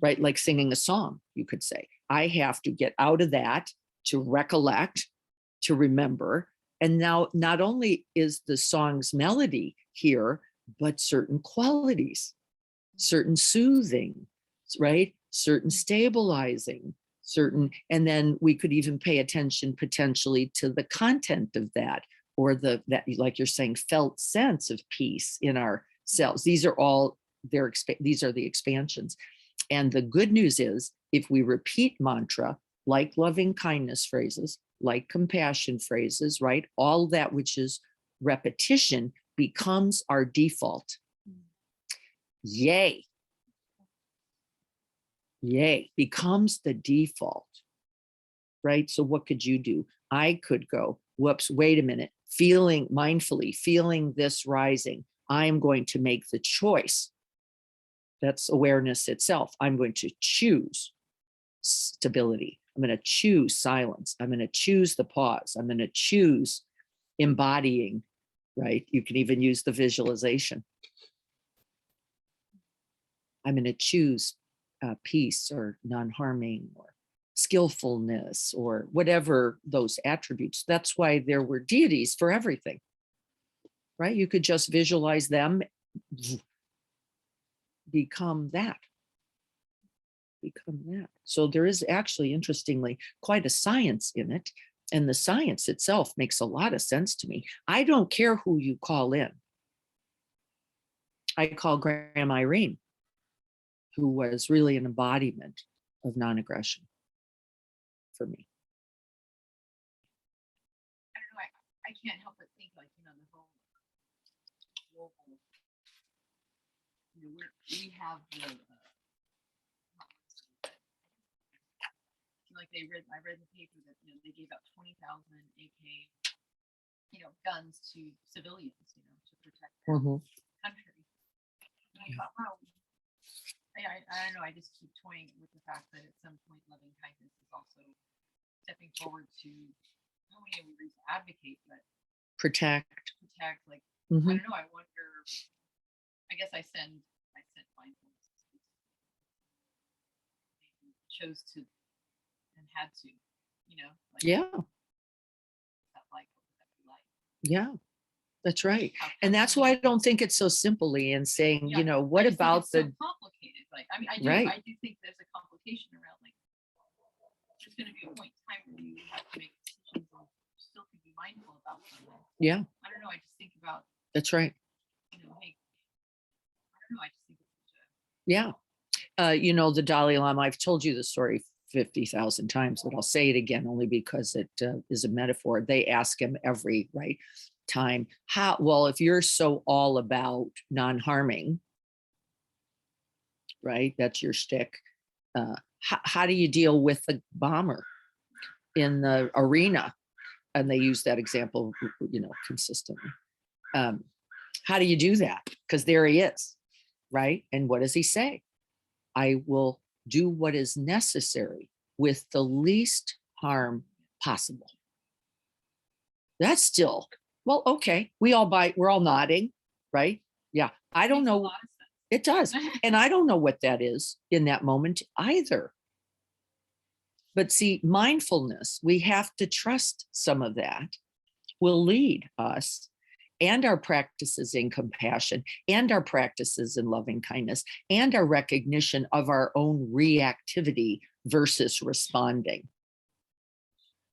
right, like singing a song, you could say. I have to get out of that to recollect, to remember. And now not only is the song's melody here, but certain qualities, certain soothing, right? Certain stabilizing, and then we could even pay attention potentially to the content of that, or that, like you're saying, felt sense of peace in ourselves. These are all these are the expansions. And the good news is, if we repeat mantra, like loving kindness phrases, like compassion phrases, right? All that which is repetition becomes our default. Yay. Yay, becomes the default, right? So what could you do? I could go, whoops, wait a minute, mindfully feeling this rising. I am going to make the choice. That's awareness itself. I'm going to choose stability. I'm going to choose silence. I'm going to choose the pause. I'm going to choose embodying, right? You can even use the visualization. I'm going to choose peace or non-harming or skillfulness or whatever those attributes. That's why there were deities for everything, right? You could just visualize them, become that. So there is actually, interestingly, quite a science in it. And the science itself makes a lot of sense to me. I don't care who you call in. I call Grandma Irene, who was really an embodiment of non-aggression for me. I don't know. I can't help but think, like, the whole global. We have the. Like I read in the paper that they gave out 20,000 AK, guns to civilians, to protect their country. And I thought, wow. I don't know. I just keep toying with the fact that at some point, loving kindness is also stepping forward to not only advocate, but Protect. Like, Mhm. I don't know. I wonder. I guess I sent mindfulness. They chose to and had to, like, Yeah, that like, what would that be like? yeah, that's right. How And that's why I don't think it's so simply in saying, Yeah, what I just think about it's so complicated? Like, I mean, I Right. do think there's a complication around, like, there's going to be a point in time where you have to make decisions and still can be mindful about something. Yeah, I don't know. I just think about, that's right. hey, I don't know. I just think it's such a Yeah. The Dalai Lama, I've told you the story 50,000 times, but I'll say it again only because it is a metaphor. They ask him every time, well, if you're so all about non-harming, right? That's your shtick. How do you deal with the bomber in the arena? And they use that example, consistently. How do you do that? Because there he is, right? And what does he say? I will do what is necessary with the least harm possible. That's still, well, okay. We're all nodding, right? Yeah. I don't Makes a know. lot of sense. It does. And I don't know what that is in that moment either. But see, mindfulness, we have to trust some of that will lead us and our practices in compassion and our practices in loving kindness and our recognition of our own reactivity versus responding.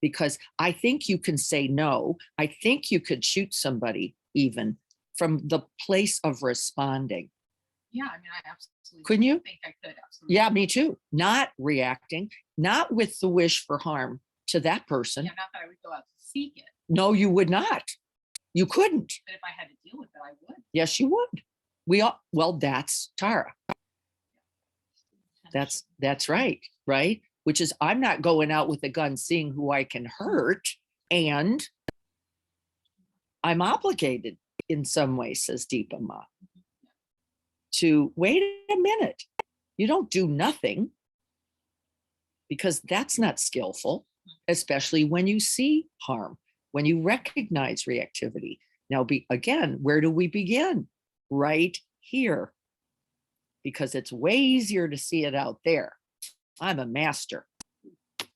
Because I think you can say no. I think you could shoot somebody even from the place of responding. Yeah, I mean, I absolutely. Couldn't you? Think I could, absolutely. Yeah, me too. Not reacting, not with the wish for harm to that person. Yeah, not that I would go out to seek it, No, you would not. You couldn't. but if I had to deal with it, I would. Yes, you would. Well, that's Tara. That's right, right? Which is, I'm not going out with a gun seeing who I can hurt, and I'm obligated in some way, says Deepa Ma, to wait a minute. You don't do nothing, because that's not skillful, especially when you see harm, when you recognize reactivity. Now, again, where do we begin? Right here, because it's way easier to see it out there. I'm a master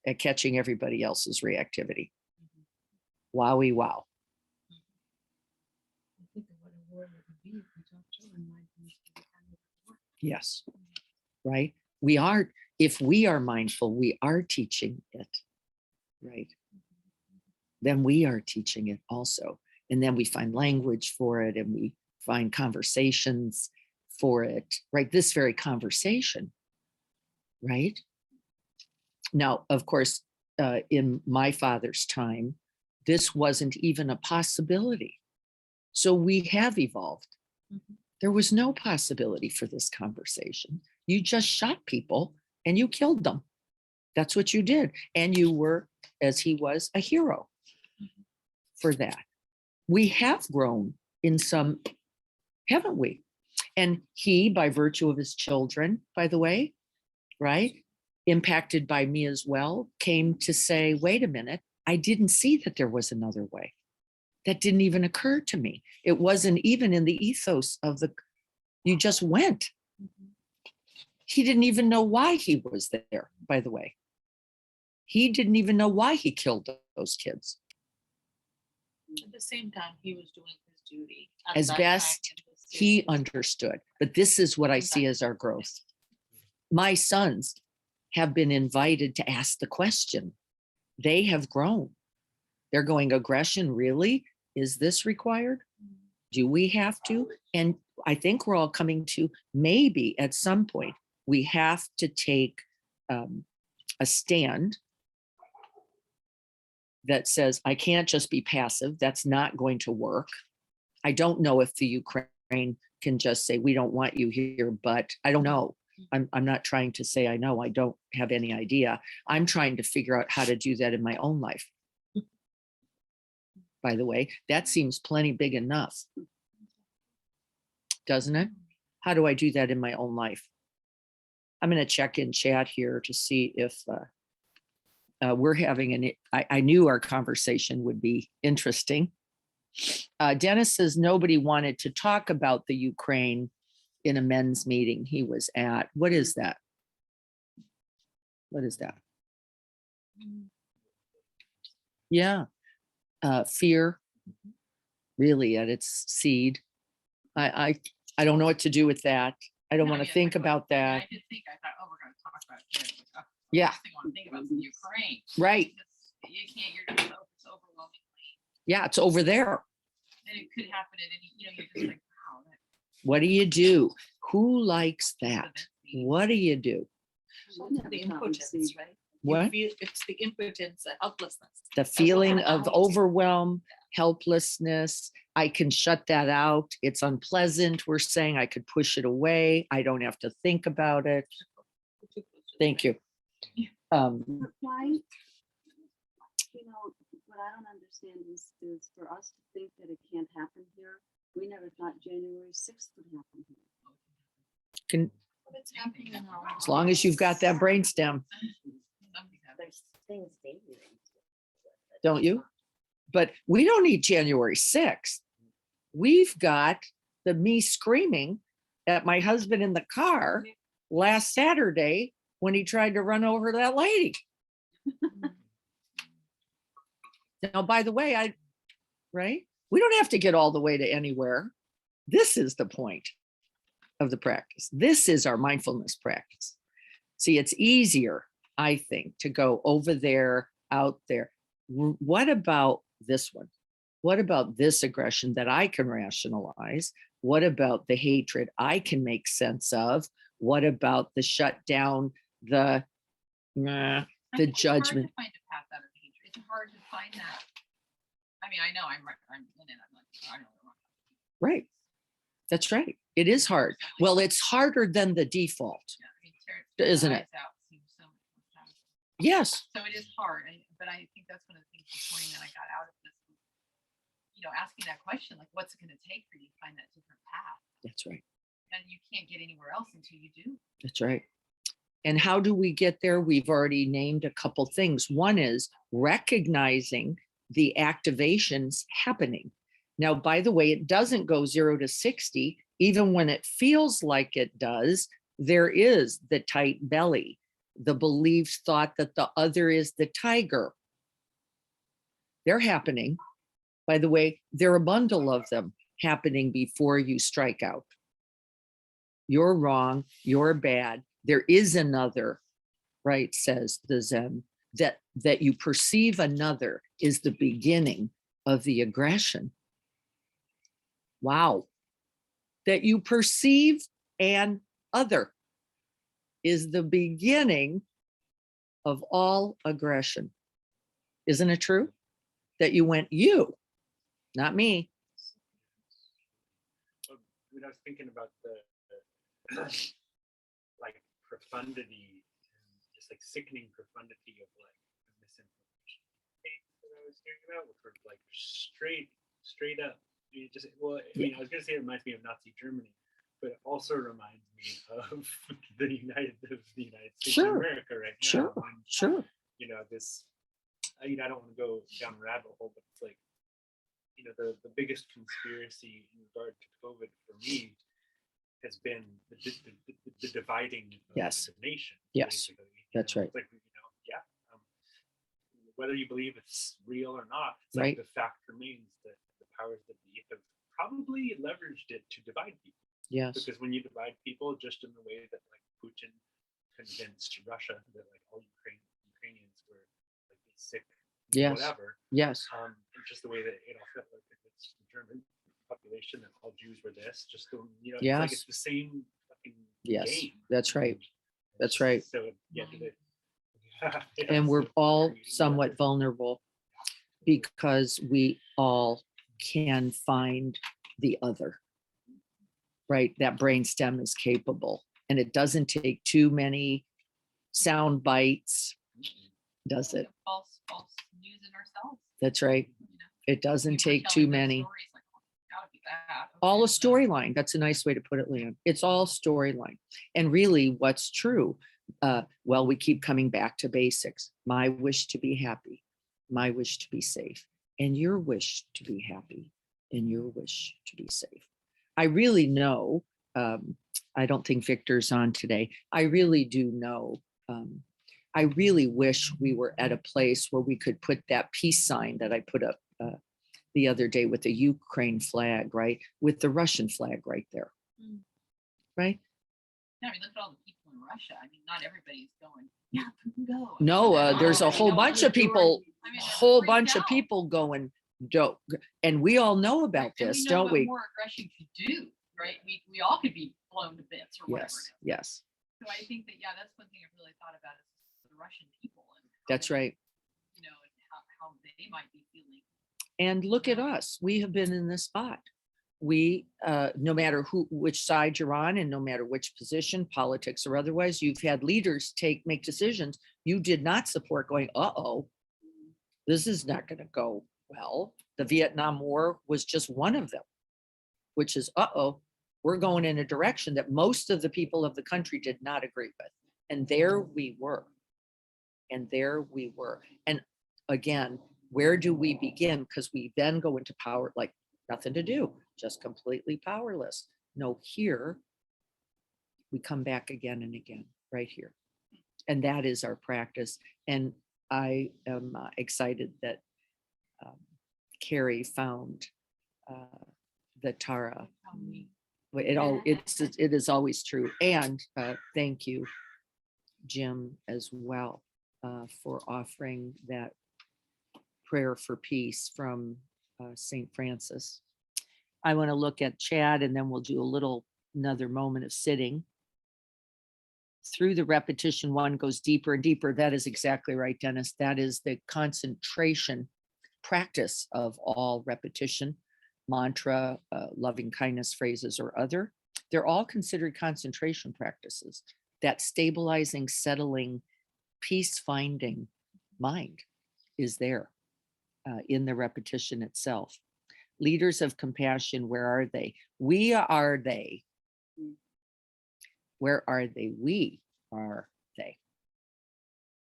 at catching everybody else's reactivity. Wowie wow. Yes, right? If we are mindful, we are teaching it, right? Then we are teaching it also. And then we find language for it, and we find conversations for it, right? This very conversation, right? Now, of course, in my father's time, this wasn't even a possibility. So we have evolved. There was no possibility for this conversation. You just shot people and you killed them. That's what you did. And you were, as he was, a hero for that. We have grown in some, haven't we? And he, by virtue of his children, by the way, right, impacted by me as well, came to say, wait a minute, I didn't see that there was another way. That didn't even occur to me. It wasn't even in the ethos of you just went. He didn't even know why he was there, by the way. He didn't even know why he killed those kids. At the same time, he was doing his duty. As best he understood. But this is what I see as our growth. My sons have been invited to ask the question. They have grown. They're going, aggression, really? Is this required? Do we have to? And I think we're all coming to, maybe at some point, we have to take a stand that says, I can't just be passive. That's not going to work. I don't know if the Ukraine can just say, we don't want you here, but I don't know. I'm not trying to say I know. I don't have any idea. I'm trying to figure out how to do that in my own life. By the way, that seems plenty big enough, doesn't it? How do I do that in my own life? I'm going to check in chat here to see if we're having I knew our conversation would be interesting. Dennis says nobody wanted to talk about the Ukraine in a men's meeting he was at. What is that? What is that? Yeah. Fear, really at its seed. I don't know what to do with that. I don't want to think about that. I did think, I thought, oh, we're going to talk about it. Yeah. Last thing I want to think about is the Ukraine. Right. Because you can't, you're just, it's overwhelmingly, Yeah, it's over there. and it could happen at any, you're just like, wow. What do you do? Who likes that? What do you do? The impotence, right? What? It's the impotence, the helplessness. The feeling of overwhelm, helplessness. I can shut that out. It's unpleasant. We're saying I could push it away. I don't have to think about it. Thank you. But why, you know, what I don't understand is for us to think that it can't happen here. We never thought January 6th would happen here. Can, It's happening now. as long as you've got that brainstem, There's things daily. don't you? But we don't need January 6th. We've got the me screaming at my husband in the car last Saturday when he tried to run over that lady. Now, by the way, right? We don't have to get all the way to anywhere. This is the point of the practice. This is our mindfulness practice. See, it's easier, I think, to go over there, out there. What about this one? What about this aggression that I can rationalize? What about the hatred I can make sense of? What about the shutdown, the I think it's hard to judgment? find a path out of hatred. It's hard to find that. I mean, I know I'm in it. I'm like, I know I'm wrong. Right. That's right. It is hard. Well, it's harder than the default. Yeah, I mean, tear Isn't the it? eyes out seems so much more challenging. Yes. So it is hard, but I think that's one of the things this morning that I got out of this, was, you know, asking that question, like, what's it going to take for you to find that different path? That's right. And you can't get anywhere else until you do. That's right. And how do we get there? We've already named a couple things. One is recognizing the activations happening. Now, by the way, it doesn't go 0 to 60. Even when it feels like it does, there is the tight belly, the belief thought that the other is the tiger. They're happening. By the way, there are a bundle of them happening before you strike out. You're wrong, you're bad. There is another, right, says the Zen, that you perceive another is the beginning of the aggression. Wow. That you perceive an other is the beginning of all aggression. Isn't it true? That you went, you, not me. When I was thinking about the like profundity and just like sickening profundity of like the misinformation that I was hearing about, which were like straight up. You just I mean, I was gonna say it reminds me of Nazi Germany, but it also reminds me of the United States Sure. of America right now. Sure, And, sure. you know, this, I don't want to go down a rabbit hole, but it's like, you know, the biggest conspiracy in regard to COVID for me has been the dividing of Yes. the nation. Yes, basically, you that's know, right. it's like, you know, yeah, whether you believe it's real or not, it's Right. like the fact remains that the powers that be have probably leveraged it to divide people. Yes, Because when you divide people, just in the way that like Putin convinced Russia that like all Ukrainians were like sick, Yes. whatever, yes, and just the way that it also like it's the German population that all Jews were this, just the, you know, it's like Yes. it's the same fucking Yes, game. that's right. That's right. So yeah, And we're all somewhat vulnerable because we all can find the other. Right? That brainstem is capable, and it doesn't take too many sound bites, does it? False news in ourselves. That's right. You know? It doesn't People are take too telling those many. stories, like, oh, it's gotta be that. All a Okay, so- storyline. That's a nice way to put it, Leon. It's all storyline. And really what's true, well, we keep coming back to basics. My wish to be happy, my wish to be safe, and your wish to be happy, and your wish to be safe. I really know, I don't think Victor's on today. I really do know. I really wish we were at a place where we could put that peace sign that I put up the other day with the Ukraine flag, right? With the Russian flag right there. Mm. Right? Yeah, I mean, look at all the people in Russia. I mean, not everybody's going, yeah, go. No, there's a whole bunch of people, I mean, they're whole freaked bunch of out. people going, don't, and we all know about Right, and this, we know don't what we? more aggression could do, right? We all could be blown to bits or whatever. Yes, it is. yes, So I think that, yeah, that's one thing I've really thought about is the Russian people and how that's they, right. you know, and how they might be feeling. And look at us. We have been in this spot. We, no matter which side you're on, and no matter which position, politics or otherwise, you've had leaders make decisions you did not support going, uh-oh, this is not going to go well. The Vietnam War was just one of them, which is, uh-oh, we're going in a direction that most of the people of the country did not agree with. And there we were. And there we were. And again, where do we begin? Because we then go into power, like nothing to do, just completely powerless. No, here we come back again and again, right here. And that is our practice. And I am excited that Carrie found the Tara. How we, It is always true. And thank you, Jim, as well, for offering that prayer for peace from St. Francis. I want to look at Chad, and then we'll do another moment of sitting. Through the repetition, one goes deeper and deeper. That is exactly right, Dennis. That is the concentration practice of all repetition, mantra, loving kindness phrases or other. They're all considered concentration practices. That stabilizing, settling, peace finding mind is there in the repetition itself. Leaders of compassion, where are they? We are they. Where are they? We are they.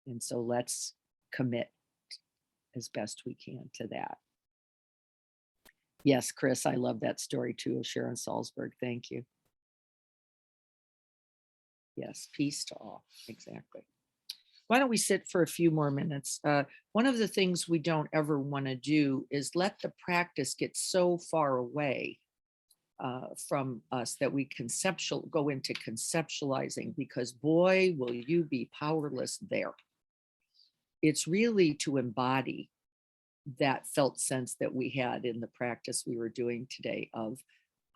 And so let's commit as best we can to that. Yes, Chris, I love that story too of Sharon Salzberg. Thank you. Yes, peace to all. Exactly. Why don't we sit for a few more minutes? One of the things we don't ever want to do is let the practice get so far away from us that we go into conceptualizing, because boy, will you be powerless there. It's really to embody that felt sense that we had in the practice we were doing today of,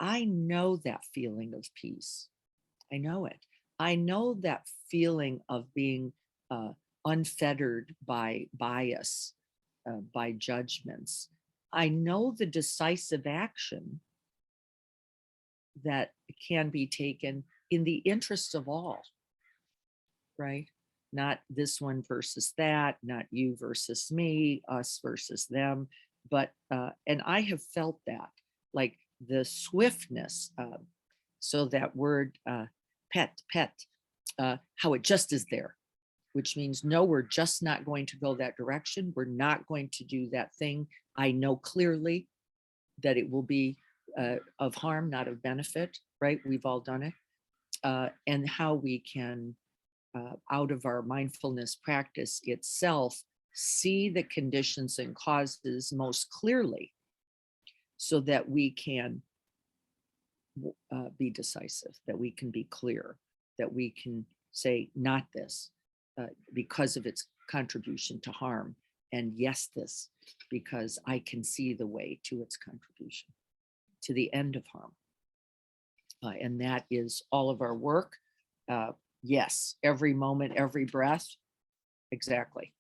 I know that feeling of peace. I know it. I know that feeling of being unfettered by bias, by judgments. I know the decisive action that can be taken in the interest of all, right? Not this one versus that, not you versus me, us versus them, but, and I have felt that, like the swiftness, so that word pet, how it just is there, which means, no, we're just not going to go that direction. We're not going to do that thing. I know clearly that it will be of harm, not of benefit, right? We've all done it. And how we can, out of our mindfulness practice itself, see the conditions and causes most clearly so that we can be decisive, that we can be clear, that we can say, not this, because of its contribution to harm, and yes, this, because I can see the way to its contribution, to the end of harm. And that is all of our work. Yes, every moment, every breath. Exactly.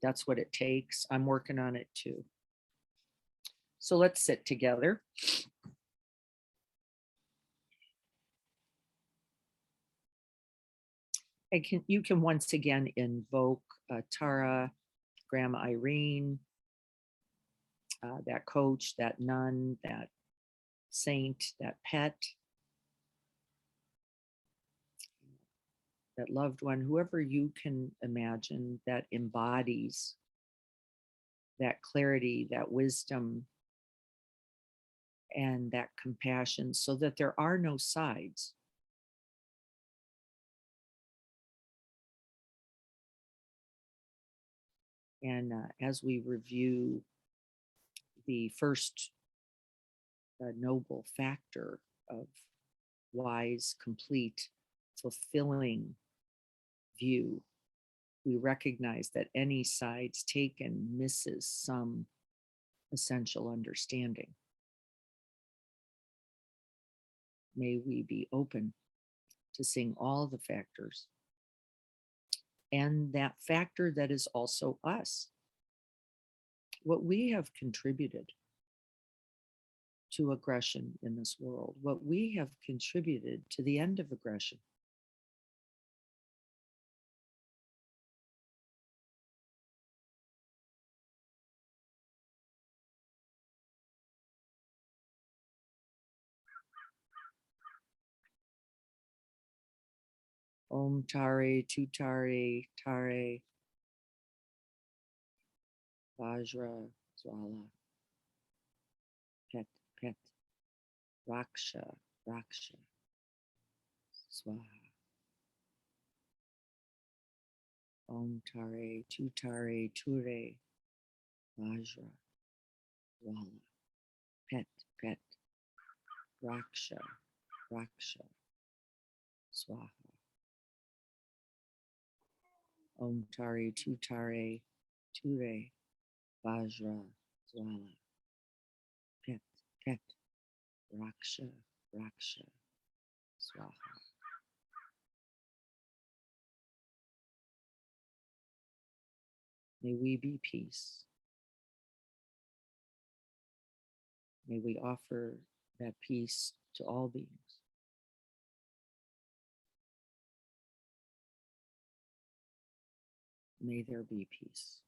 That's what it takes. I'm working on it too. So let's sit together. And you can once again invoke Tara, Grandma Irene, that coach, that nun, that saint, that pet, that loved one, whoever you can imagine that embodies that clarity, that wisdom, and that compassion, so that there are no sides. And as we review the first noble factor of wise, complete, fulfilling view, we recognize that any sides taken misses some essential understanding. May we be open to seeing all the factors and that factor that is also us, what we have contributed to aggression in this world, what we have contributed to the end of aggression. Om Tare, Tutare, Tare, Vajra, Zwala, Pet, Pet, Raksha, Raksha, Swaha. Om Tare, Tutare, Ture, Vajra, Zwala, Pet, Pet, Raksha, Raksha, Swaha. Om Tare, Tutare, Ture, Vajra, Zwala, Pet, Pet, Raksha, Raksha, Swaha. May we be peace. May we offer that peace to all beings. May there be peace.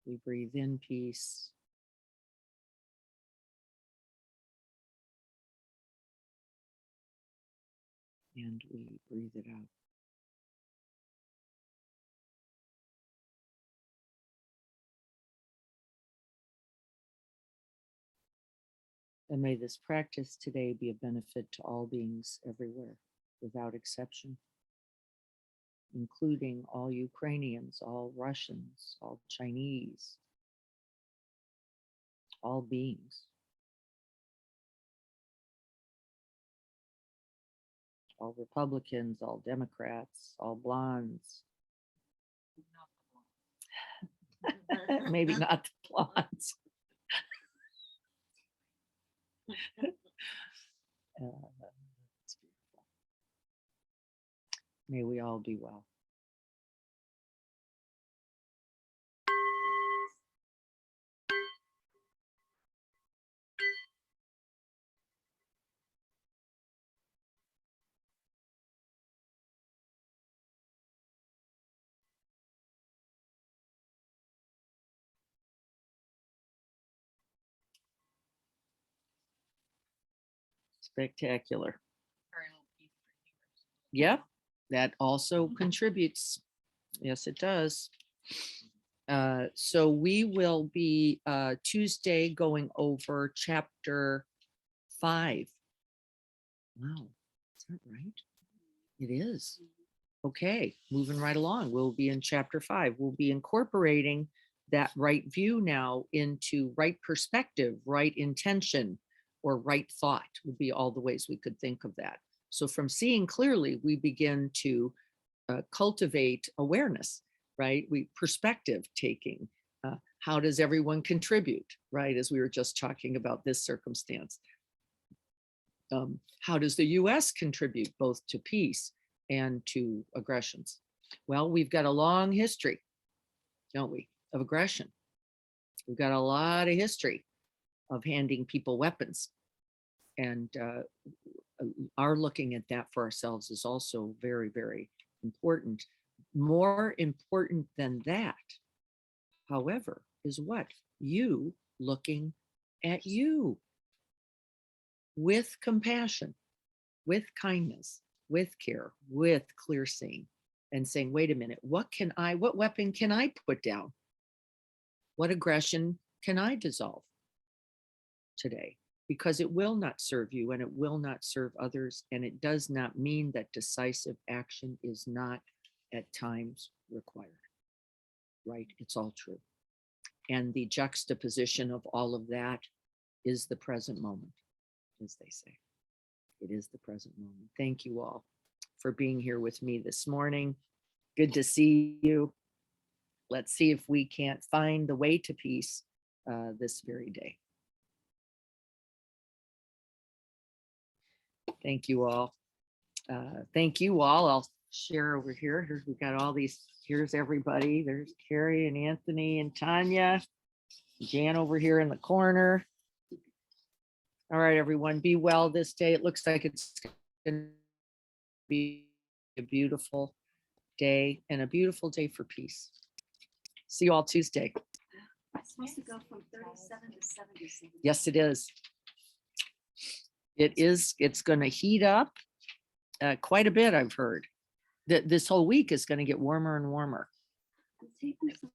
We breathe in peace. And we breathe it out. And may this practice today be a benefit to all beings everywhere, without exception, including all Ukrainians, all Russians, all Chinese, all beings, all Republicans, all Democrats, all blondes, maybe not the blondes. It's beautiful. May we all be well. Spectacular. Very little piece for humor. Yep, that also contributes. Yes, it does. So we will be Tuesday going over chapter 5. Wow, is that right? It is. Okay, moving right along. We'll be in chapter 5. We'll be incorporating that right view now into right perspective, right intention, or right thought would be all the ways we could think of that. So from seeing clearly, we begin to cultivate awareness, right? We perspective taking. How does everyone contribute, right? As we were just talking about this circumstance. How does the US contribute both to peace and to aggressions? Well, we've got a long history, don't we, of aggression. We've got a lot of history of handing people weapons. And our looking at that for ourselves is also very, very important. More important than that, however, is what? You looking at you with compassion, with kindness, with care, with clear seeing, and saying, wait a minute, what weapon can I put down? What aggression can I dissolve today? Because it will not serve you and it will not serve others. And it does not mean that decisive action is not at times required, right? It's all true. And the juxtaposition of all of that is the present moment, as they say. It is the present moment. Thank you all for being here with me this morning. Good to see you. Let's see if we can't find the way to peace this very day. Thank you all. Thank you all. I'll share over here. We've got all these. Here's everybody. There's Carrie and Anthony and Tanya. Jan over here in the corner. All right, everyone, be well this day. It looks like it's going to be a beautiful day and a beautiful day for peace. See you all Tuesday. It's supposed to go from 37 to 77. Yes, it is. It is. It's going to heat up quite a bit, I've heard. That this whole week is going to get warmer and warmer. I'm taking some